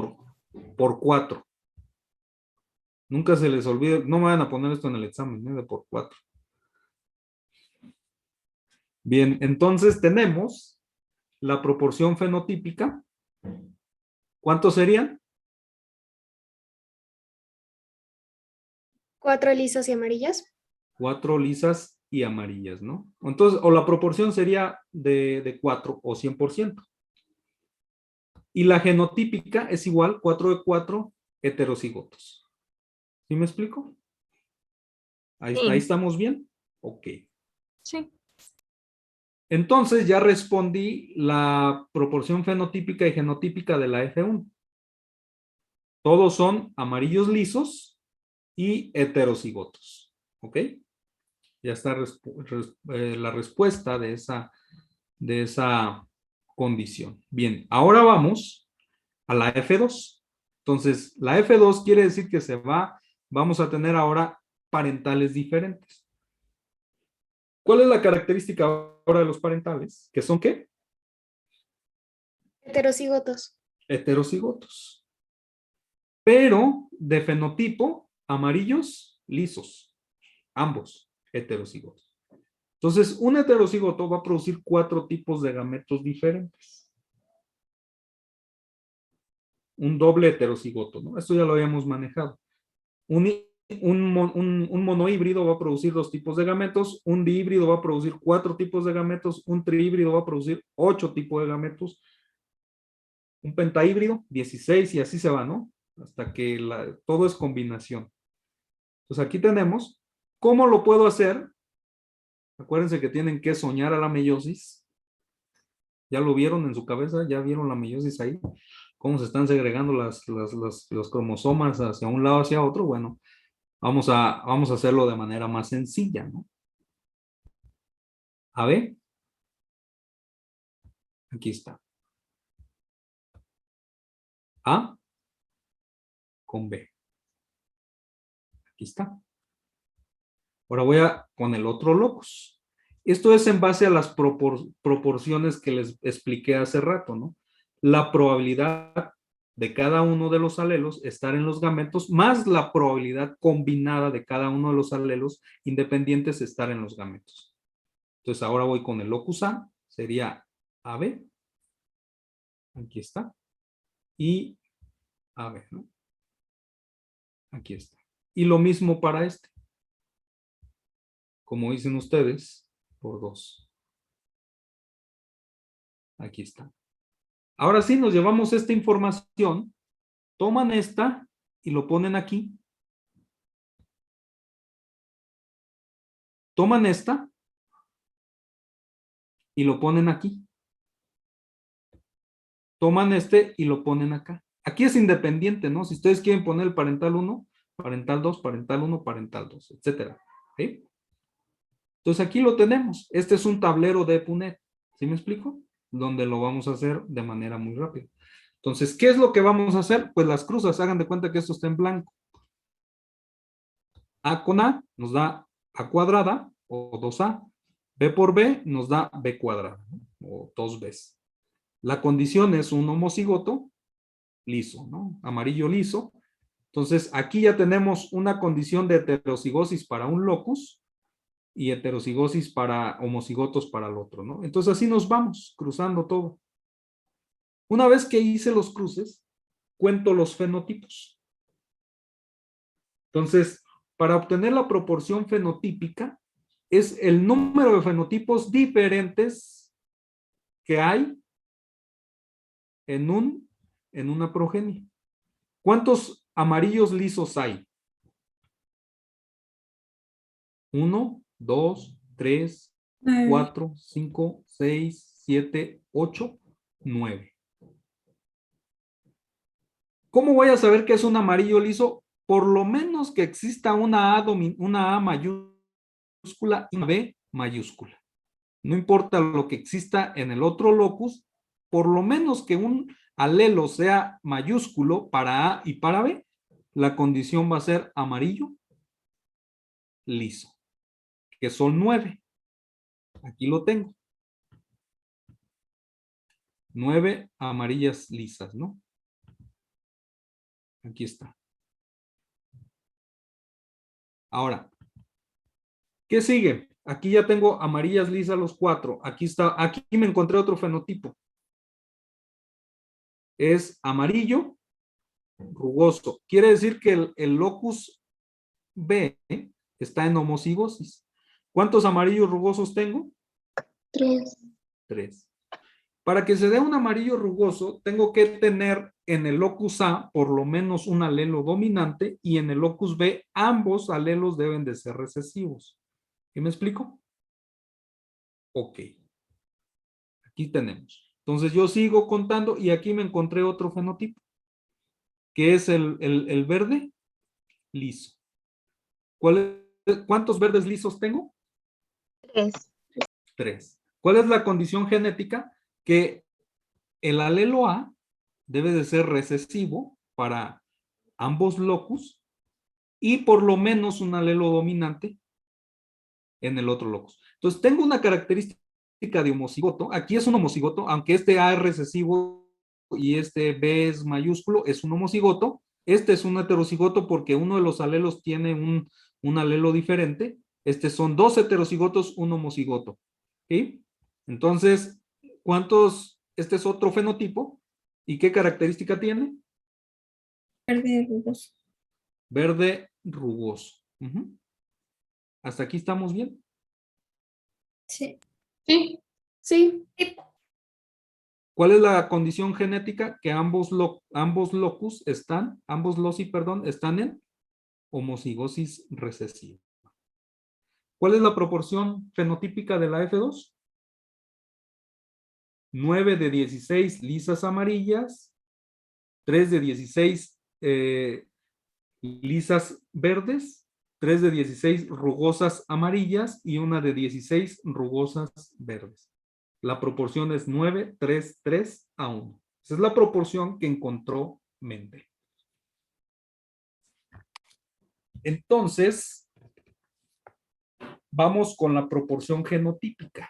Por 4. Nunca se les olvide, no me van a poner esto en el examen, ¿no? De por 4. Bien, entonces tenemos la proporción fenotípica. ¿Cuántos serían? 4 lisos y amarillas. 4 lisas y amarillas, ¿no? Entonces, o la proporción sería de 4 o 100%. Y la genotípica es igual 4 de 4 heterocigotos. ¿Sí me explico? Ahí estamos bien. Ok. Sí. Entonces ya respondí la proporción fenotípica y genotípica de la F1. Todos son amarillos lisos y heterocigotos. ¿Ok? Ya está la respuesta de esa condición. Bien, ahora vamos a la F2. Entonces, la F2 quiere decir que vamos a tener ahora parentales diferentes. ¿Cuál es la característica ahora de los parentales? ¿Que son qué? Heterocigotos. Heterocigotos. Pero de fenotipo, amarillos lisos. Ambos heterocigotos. Entonces, un heterocigoto va a producir 4 tipos de gametos diferentes. Un doble heterocigoto, ¿no? Esto ya lo habíamos manejado. Un monohíbrido va a producir 2 tipos de gametos, un dihíbrido va a producir 4 tipos de gametos, un trihíbrido va a producir 8 tipos de gametos, un pentahíbrido, 16 y así se va, ¿no? Hasta que todo es combinación. Entonces aquí tenemos, ¿cómo lo puedo hacer? Acuérdense que tienen que soñar a la meiosis. ¿Ya lo vieron en su cabeza? ¿Ya vieron la meiosis ahí? ¿Cómo se están segregando los cromosomas hacia un lado, hacia otro? Bueno, vamos a hacerlo de manera más sencilla, ¿no? A ver. Aquí está. A con B. Aquí está. Ahora voy con el otro locus. Esto es en base a las proporciones que les expliqué hace rato, ¿no? La probabilidad de cada uno de los alelos estar en los gametos más la probabilidad combinada de cada uno de los alelos independientes estar en los gametos. Entonces ahora voy con el locus A, sería AB. Aquí está. Y AB, ¿no? Aquí está. Y lo mismo para este. Como dicen ustedes, por 2. Aquí está. Ahora sí, nos llevamos esta información, toman esta y lo ponen aquí. Toman esta y lo ponen aquí. Toman este y lo ponen acá. Aquí es independiente, ¿no? Si ustedes quieren poner el parental 1, parental 2, parental 1, parental 2, etcétera. ¿Sí? Entonces aquí lo tenemos. Este es un tablero de Punet. ¿Sí me explico? Donde lo vamos a hacer de manera muy rápida. Entonces, ¿qué es lo que vamos a hacer? Pues las cruzas, hagan de cuenta que esto está en blanco. A con A nos da A cuadrada o 2A. B por B nos da B cuadrada o 2B. La condición es un homocigoto liso, ¿no? Amarillo liso. Entonces, aquí ya tenemos una condición de heterocigosis para un locus y heterocigosis para homocigotos para el otro, ¿no? Entonces, así nos vamos cruzando todo. Una vez que hice los cruces, cuento los fenotipos. Entonces, para obtener la proporción fenotípica, es el número de fenotipos diferentes que hay en una progenie. ¿Cuántos amarillos lisos hay? 1, 2, 3, 4, 5, 6, 7, 8, 9. ¿Cómo voy a saber que es un amarillo liso? Por lo menos que exista una A mayúscula y una B mayúscula. No importa lo que exista en el otro locus, por lo menos que un alelo sea mayúsculo para A y para B, la condición va a ser amarillo liso, que son 9. Aquí lo tengo. 9 amarillas lisas, ¿no? Aquí está. Ahora, ¿qué sigue? Aquí ya tengo amarillas lisas los 4. Aquí está, aquí me encontré otro fenotipo. Es amarillo rugoso. Quiere decir que el locus B está en homocigosis. ¿Cuántos amarillos rugosos tengo? 3. 3. Para que se dé un amarillo rugoso, tengo que tener en el locus A por lo menos un alelo dominante y en el locus B ambos alelos deben de ser recesivos. ¿Sí me explico? Ok. Aquí tenemos. Entonces yo sigo contando y aquí me encontré otro fenotipo, que es el verde liso. ¿Cuántos verdes lisos tengo? 3. 3. ¿Cuál es la condición genética? Que el alelo A debe de ser recesivo para ambos locus y por lo menos un alelo dominante en el otro locus. Entonces tengo una característica de homocigoto. Aquí es un homocigoto, aunque este A es recesivo y este B es mayúsculo, es un homocigoto. Este es un heterocigoto porque uno de los alelos tiene un alelo diferente. Son 2 heterocigotos, un homocigoto. ¿Sí? Entonces, este es otro fenotipo. ¿Y qué característica tiene? Verde rugoso. Verde rugoso. ¿Hasta aquí estamos bien? Sí. Sí. Sí. ¿Cuál es la condición genética? Que ambos loci, están en homocigosis recesiva. ¿Cuál es la proporción fenotípica de la F2? 9 de 16 lisas amarillas, 3 de 16 lisas verdes, 3 de 16 rugosas amarillas y una de 16 rugosas verdes. La proporción es 9, 3, 3 a 1. Esa es la proporción que encontró Mendel. Entonces, vamos con la proporción genotípica.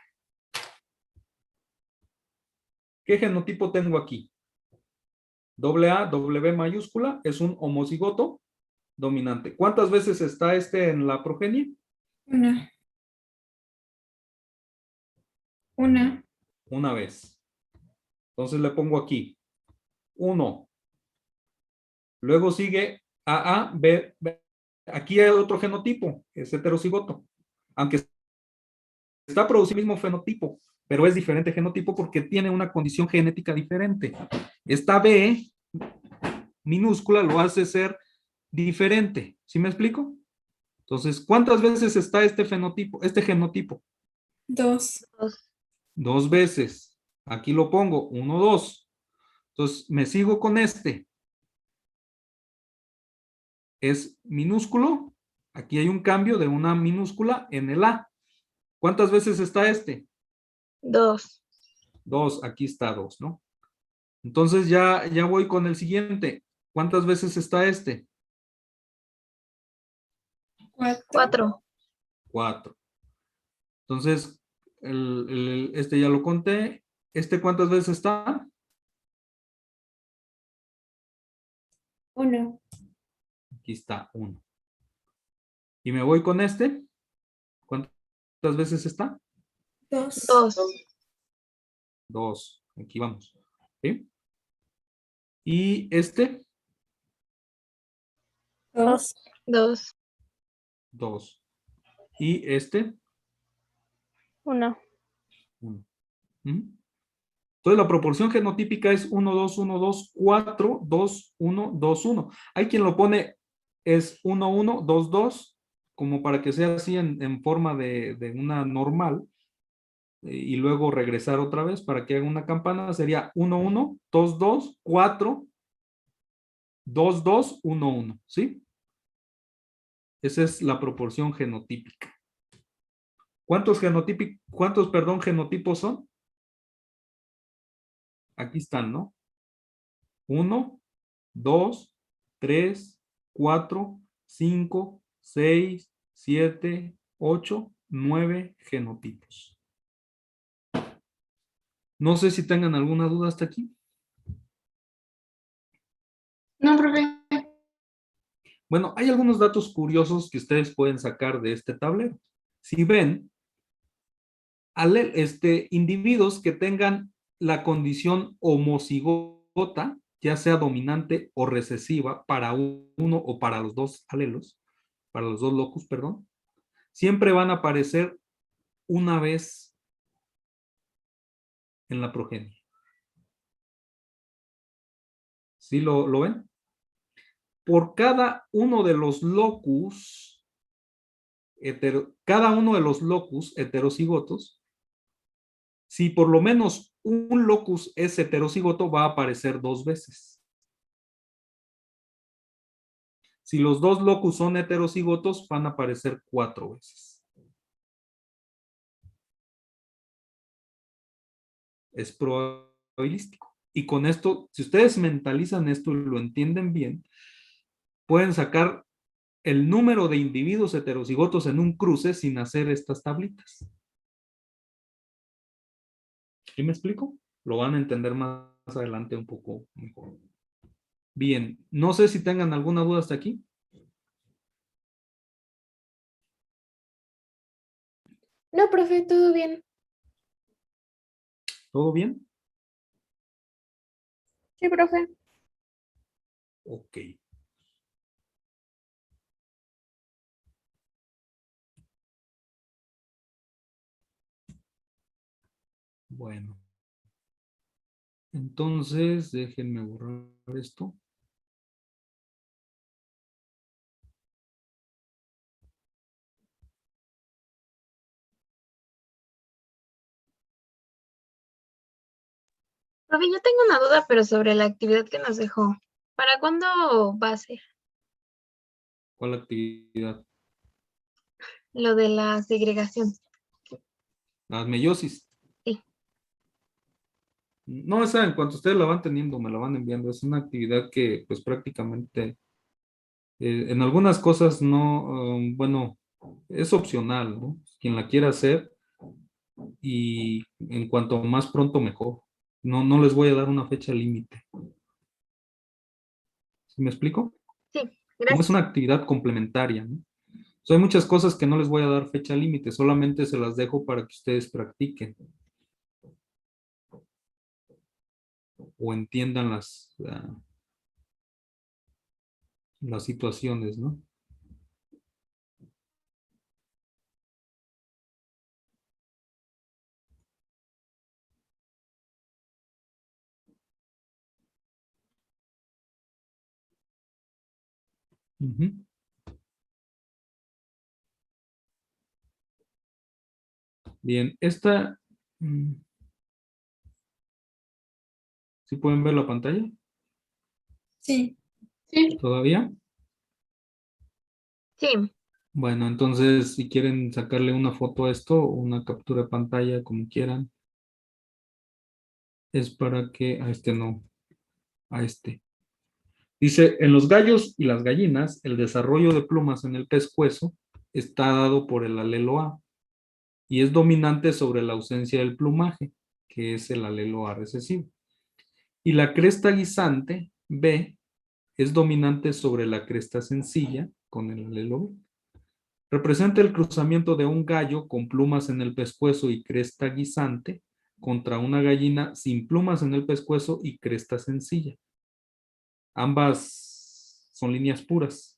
¿Qué genotipo tengo aquí? AA, W mayúscula, es un homocigoto dominante. ¿Cuántas veces está en la progenie? Una vez. Entonces le pongo aquí 1. Luego sigue AA, B. Aquí hay otro genotipo, es heterocigoto. Aunque está produciendo el mismo fenotipo, pero es diferente genotipo porque tiene una condición genética diferente. Esta B minúscula lo hace ser diferente. ¿Sí me explico? Entonces, ¿cuántas veces está este genotipo? 2. 2 veces. Aquí lo pongo, 1, 2. Entonces, me sigo con este. Es minúsculo. Aquí hay un cambio de una minúscula en el A. ¿Cuántas veces está este? 2. 2, aquí está 2, ¿no? Entonces ya voy con el siguiente. ¿Cuántas veces está este? 4. 4. Entonces, este ya lo conté. ¿Este cuántas veces está? 1. Aquí está 1. Y me voy con este. ¿Cuántas veces está? 2. 2. 2. Aquí vamos. ¿Sí? Y este, 2. 2. 2. Y este, 1. 1. Entonces la proporción genotípica es 1, 2, 1, 2, 4, 2, 1, 2, 1. Hay quien lo pone es 1, 1, 2, 2, como para que sea así en forma de una normal, y luego regresar otra vez para que haga una campana. Sería 1, 1, 2, 2, 4, 2, 2, 1, 1. ¿Sí? Esa es la proporción genotípica. ¿Cuántos genotipos son? Aquí están, ¿no? 1, 2, 3, 4, 5, 6, 7, 8, 9 genotipos. No sé si tengan alguna duda hasta aquí. No, profe. Bueno, hay algunos datos curiosos que ustedes pueden sacar de este tablero. Si ven, individuos que tengan la condición homocigota, ya sea dominante o recesiva, para uno o para los dos alelos, para los dos locus, perdón, siempre van a aparecer una vez en la progenie. ¿Sí lo ven? Por cada uno de los locus, cada uno de los locus heterocigotos, si por lo menos un locus es heterocigoto, va a aparecer 2 veces. Si los dos locus son heterocigotos, van a aparecer 4 veces. Es probabilístico. Y con esto, si ustedes mentalizan esto y lo entienden bien, pueden sacar el número de individuos heterocigotos en un cruce sin hacer estas tablitas. ¿Sí me explico? Lo van a entender más adelante un poco mejor. Bien, no sé si tengan alguna duda hasta aquí. No, profe, todo bien. ¿Todo bien? Sí, profe. Ok. Bueno. Entonces, déjenme borrar esto. Profe, yo tengo una duda, pero sobre la actividad que nos dejó. ¿Para cuándo va a ser ¿Cuál actividad? lo de la segregación? La meiosis. Sí. No, esa en cuanto ustedes la van teniendo, me la van enviando. Es una actividad que pues prácticamente en algunas cosas no, bueno, es opcional, ¿no? Quien la quiera hacer y en cuanto más pronto mejor. No les voy a dar una fecha límite. ¿Sí me explico? Sí, Como es gracias. una actividad complementaria, ¿no? O sea, hay muchas cosas que no les voy a dar fecha límite, solamente se las dejo para que ustedes practiquen o entiendan las situaciones, ¿no? Ujú. Bien, esta, ¿sí pueden ver la pantalla? Sí. Sí. ¿Todavía? Sí, Bueno, entonces si quieren sacarle una foto a esto o una captura de pantalla, como quieran, es para que a este no, a este. Dice, en los gallos y las gallinas, el desarrollo de plumas en el pescuezo está dado por el alelo A y es dominante sobre la ausencia del plumaje, que es el alelo A recesivo. Y la cresta guisante B es dominante sobre la cresta sencilla con el alelo B. Representa el cruzamiento de un gallo con plumas en el pescuezo y cresta guisante contra una gallina sin plumas en el pescuezo y cresta sencilla. Ambas son líneas puras,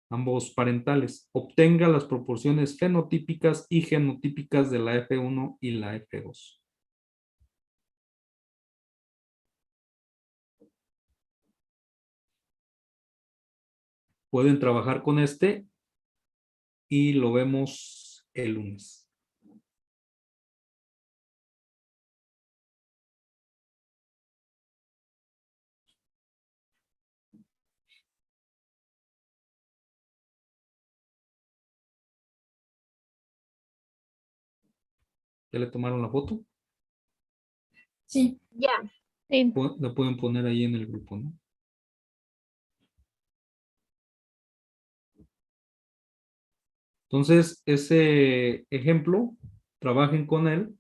ambos parentales. Obtenga las proporciones fenotípicas y genotípicas de la F1 y la F2. Pueden trabajar con este y lo vemos el lunes. ¿Ya le tomaron la foto? Sí. Ya. Sí. La pueden poner ahí en el grupo, ¿no? Entonces, ese ejemplo, trabajen con él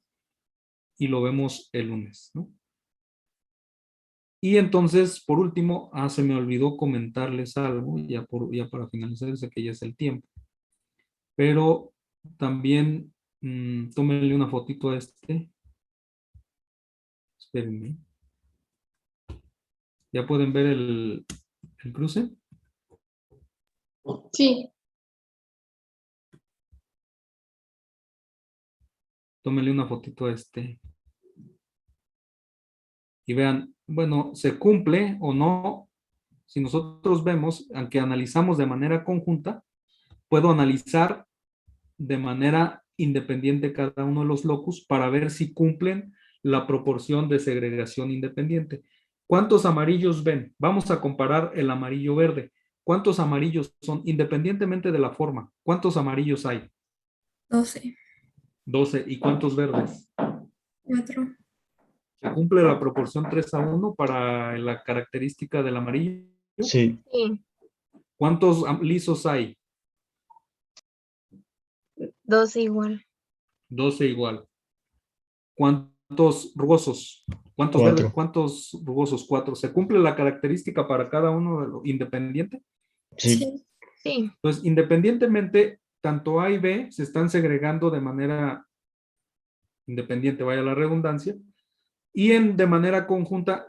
y lo vemos el lunes, ¿no? Y entonces, por último, se me olvidó comentarles algo, ya para finalizar, sé que ya es el tiempo. Pero también tómenle una fotito a este. Espérenme. ¿Ya pueden ver el cruce? Sí. Tómenle una fotito a este. Y vean, bueno, se cumple o no. Si nosotros vemos, aunque analizamos de manera conjunta, puedo analizar de manera independiente cada uno de los locus para ver si cumplen la proporción de segregación independiente. ¿Cuántos amarillos ven? Vamos a comparar el amarillo verde. ¿Cuántos amarillos son independientemente de la forma? ¿Cuántos amarillos hay? 12. 12. ¿Y cuántos verdes? 4. ¿Se cumple la proporción 3:1 para la característica del amarillo? Sí, Sí. ¿Cuántos lisos hay? 12 igual. 12 igual. ¿Cuántos rugosos? ¿Cuántos verdes? 4. ¿Cuántos rugosos? 4. ¿Se cumple la característica para cada uno de los independiente? Sí, Sí. Sí. Entonces, independientemente, tanto A y B se están segregando de manera independiente, vaya la redundancia, y de manera conjunta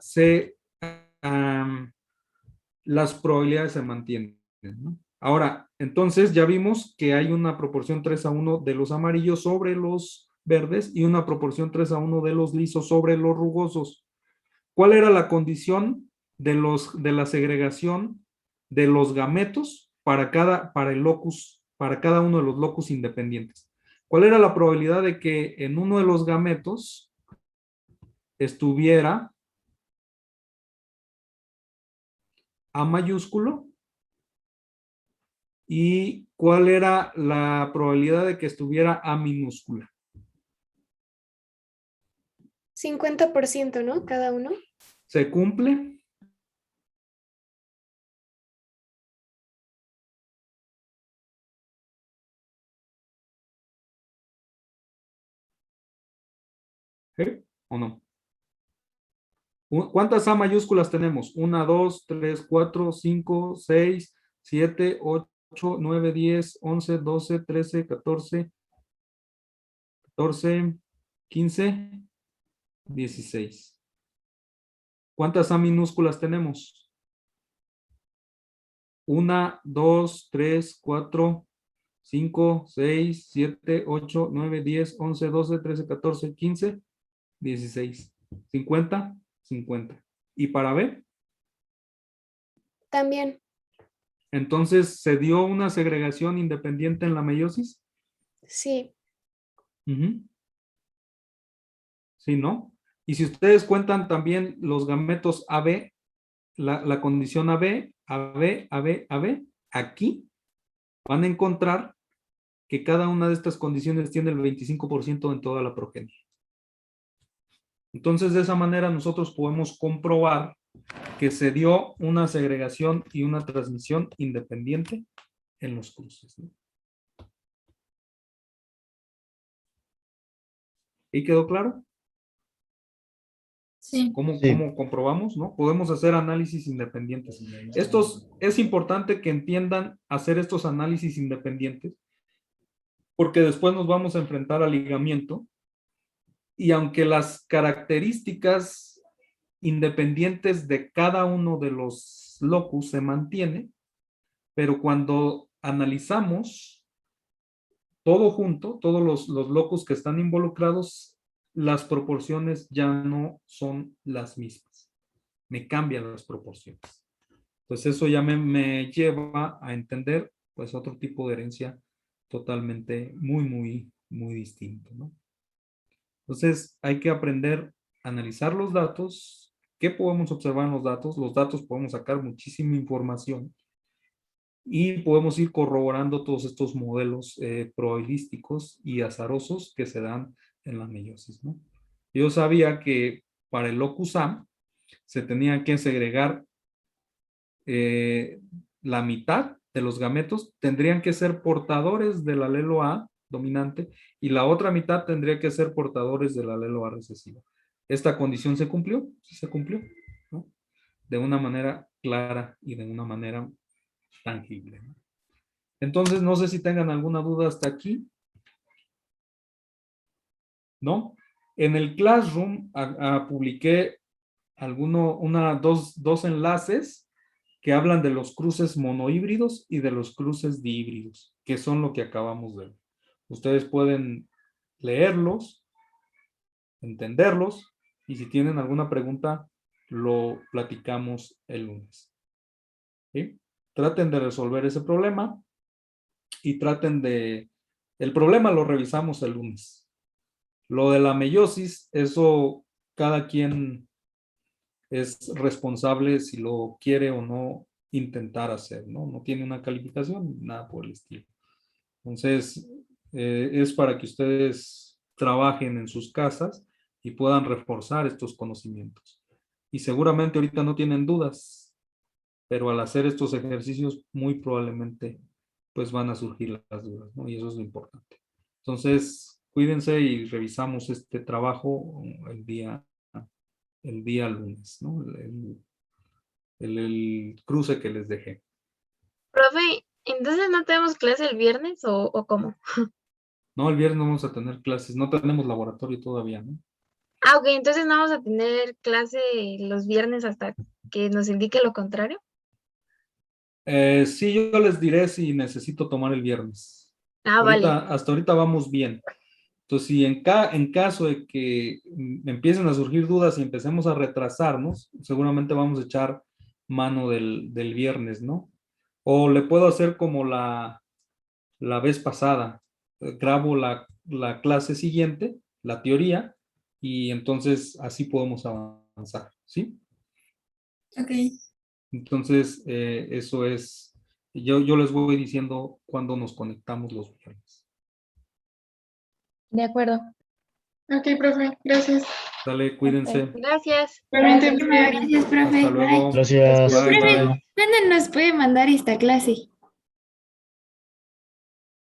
las probabilidades se mantienen, ¿no? Ahora, entonces ya vimos que hay una proporción 3:1 de los amarillos sobre los verdes y una proporción 3:1 de los lisos sobre los rugosos. ¿Cuál era la condición de la segregación de los gametos para cada uno de los locus independientes? ¿Cuál era la probabilidad de que en uno de los gametos estuviera A mayúsculo? ¿Y cuál era la probabilidad de que estuviera A minúscula? 50%, ¿no? Cada uno. ¿Se cumple? ¿Sí o no? ¿Cuántas A mayúsculas tenemos? 1, 2, 3, 4, 5, 6, 7, 8, 9, 10, 11, 12, 13, 14, 15, 16. ¿Cuántas A minúsculas tenemos? 1, 2, 3, 4, 5, 6, 7, 8, 9, 10, 11, 12, 13, 14, 15, 16. 50, 50. ¿Y para B? También. Entonces, ¿se dio una segregación independiente en la meiosis? Sí. Sí, ¿no? Y si ustedes cuentan también los gametos AB, la condición AB, AB, AB, AB, aquí van a encontrar que cada una de estas condiciones tiene el 25% en toda la progenie. Entonces, de esa manera nosotros podemos comprobar que se dio una segregación y una transmisión independiente en los cruces, ¿no? ¿Y quedó claro? Sí. ¿Cómo Sí. comprobamos, no? Podemos hacer análisis independientes. Es importante que entiendan hacer estos análisis independientes, porque después nos vamos a enfrentar al ligamiento, y aunque las características independientes de cada uno de los locus se mantiene, pero cuando analizamos todo junto, todos los locus que están involucrados, las proporciones ya no son las mismas. Me cambian las proporciones. Entonces eso ya me lleva a entender pues otro tipo de herencia totalmente muy distinto, ¿no? Entonces hay que aprender a analizar los datos. ¿Qué podemos observar en los datos? Los datos podemos sacar muchísima información y podemos ir corroborando todos estos modelos probabilísticos y azarosos que se dan en la meiosis, ¿no? Yo sabía que para el locus AM se tenía que segregar la mitad de los gametos tendrían que ser portadores del alelo A dominante y la otra mitad tendría que ser portadores del alelo A recesivo. ¿Esta condición se cumplió? Sí se cumplió, ¿no? De una manera clara y de una manera tangible, ¿no? Entonces, no sé si tengan alguna duda hasta aquí. ¿No? En el Classroom publiqué dos enlaces que hablan de los cruces monohíbridos y de los cruces dihíbridos, que son lo que acabamos de ver. Ustedes pueden leerlos, entenderlos, y si tienen alguna pregunta, lo platicamos el lunes. ¿Sí? Traten de resolver ese problema y el problema lo revisamos el lunes. Lo de la meiosis, eso cada quien es responsable si lo quiere o no intentar hacer, ¿no? No tiene una calificación, nada por el estilo. Entonces, es para que ustedes trabajen en sus casas y puedan reforzar estos conocimientos. Y seguramente ahorita no tienen dudas, pero al hacer estos ejercicios muy probablemente pues van a surgir las dudas, ¿no? Y eso es lo importante. Entonces, cuídense y revisamos este trabajo el día lunes, ¿no? El cruce que les dejé. Profe, ¿entonces no tenemos clase el viernes o cómo? No, el viernes no vamos a tener clases, no tenemos laboratorio todavía, ¿no? Ah, ok, entonces no vamos a tener clase los viernes hasta que nos indique lo contrario. Sí, yo les diré si necesito tomar el viernes. Ah, vale. Hasta ahorita vamos bien. Entonces, si en caso de que empiecen a surgir dudas y empecemos a retrasarnos, seguramente vamos a echar mano del viernes, ¿no? O le puedo hacer como la vez pasada. Grabo la clase siguiente, la teoría, y entonces así podemos avanzar, ¿sí? Ok. Entonces, eso es, yo les voy diciendo cuando nos conectamos los viernes. De acuerdo. Ok, profe, gracias. Dale, cuídense. Gracias. Igualmente, profe. Gracias, profe. Hasta luego. Bye. Gracias. Bye, bye. ¿Cuándo nos puede mandar esta clase?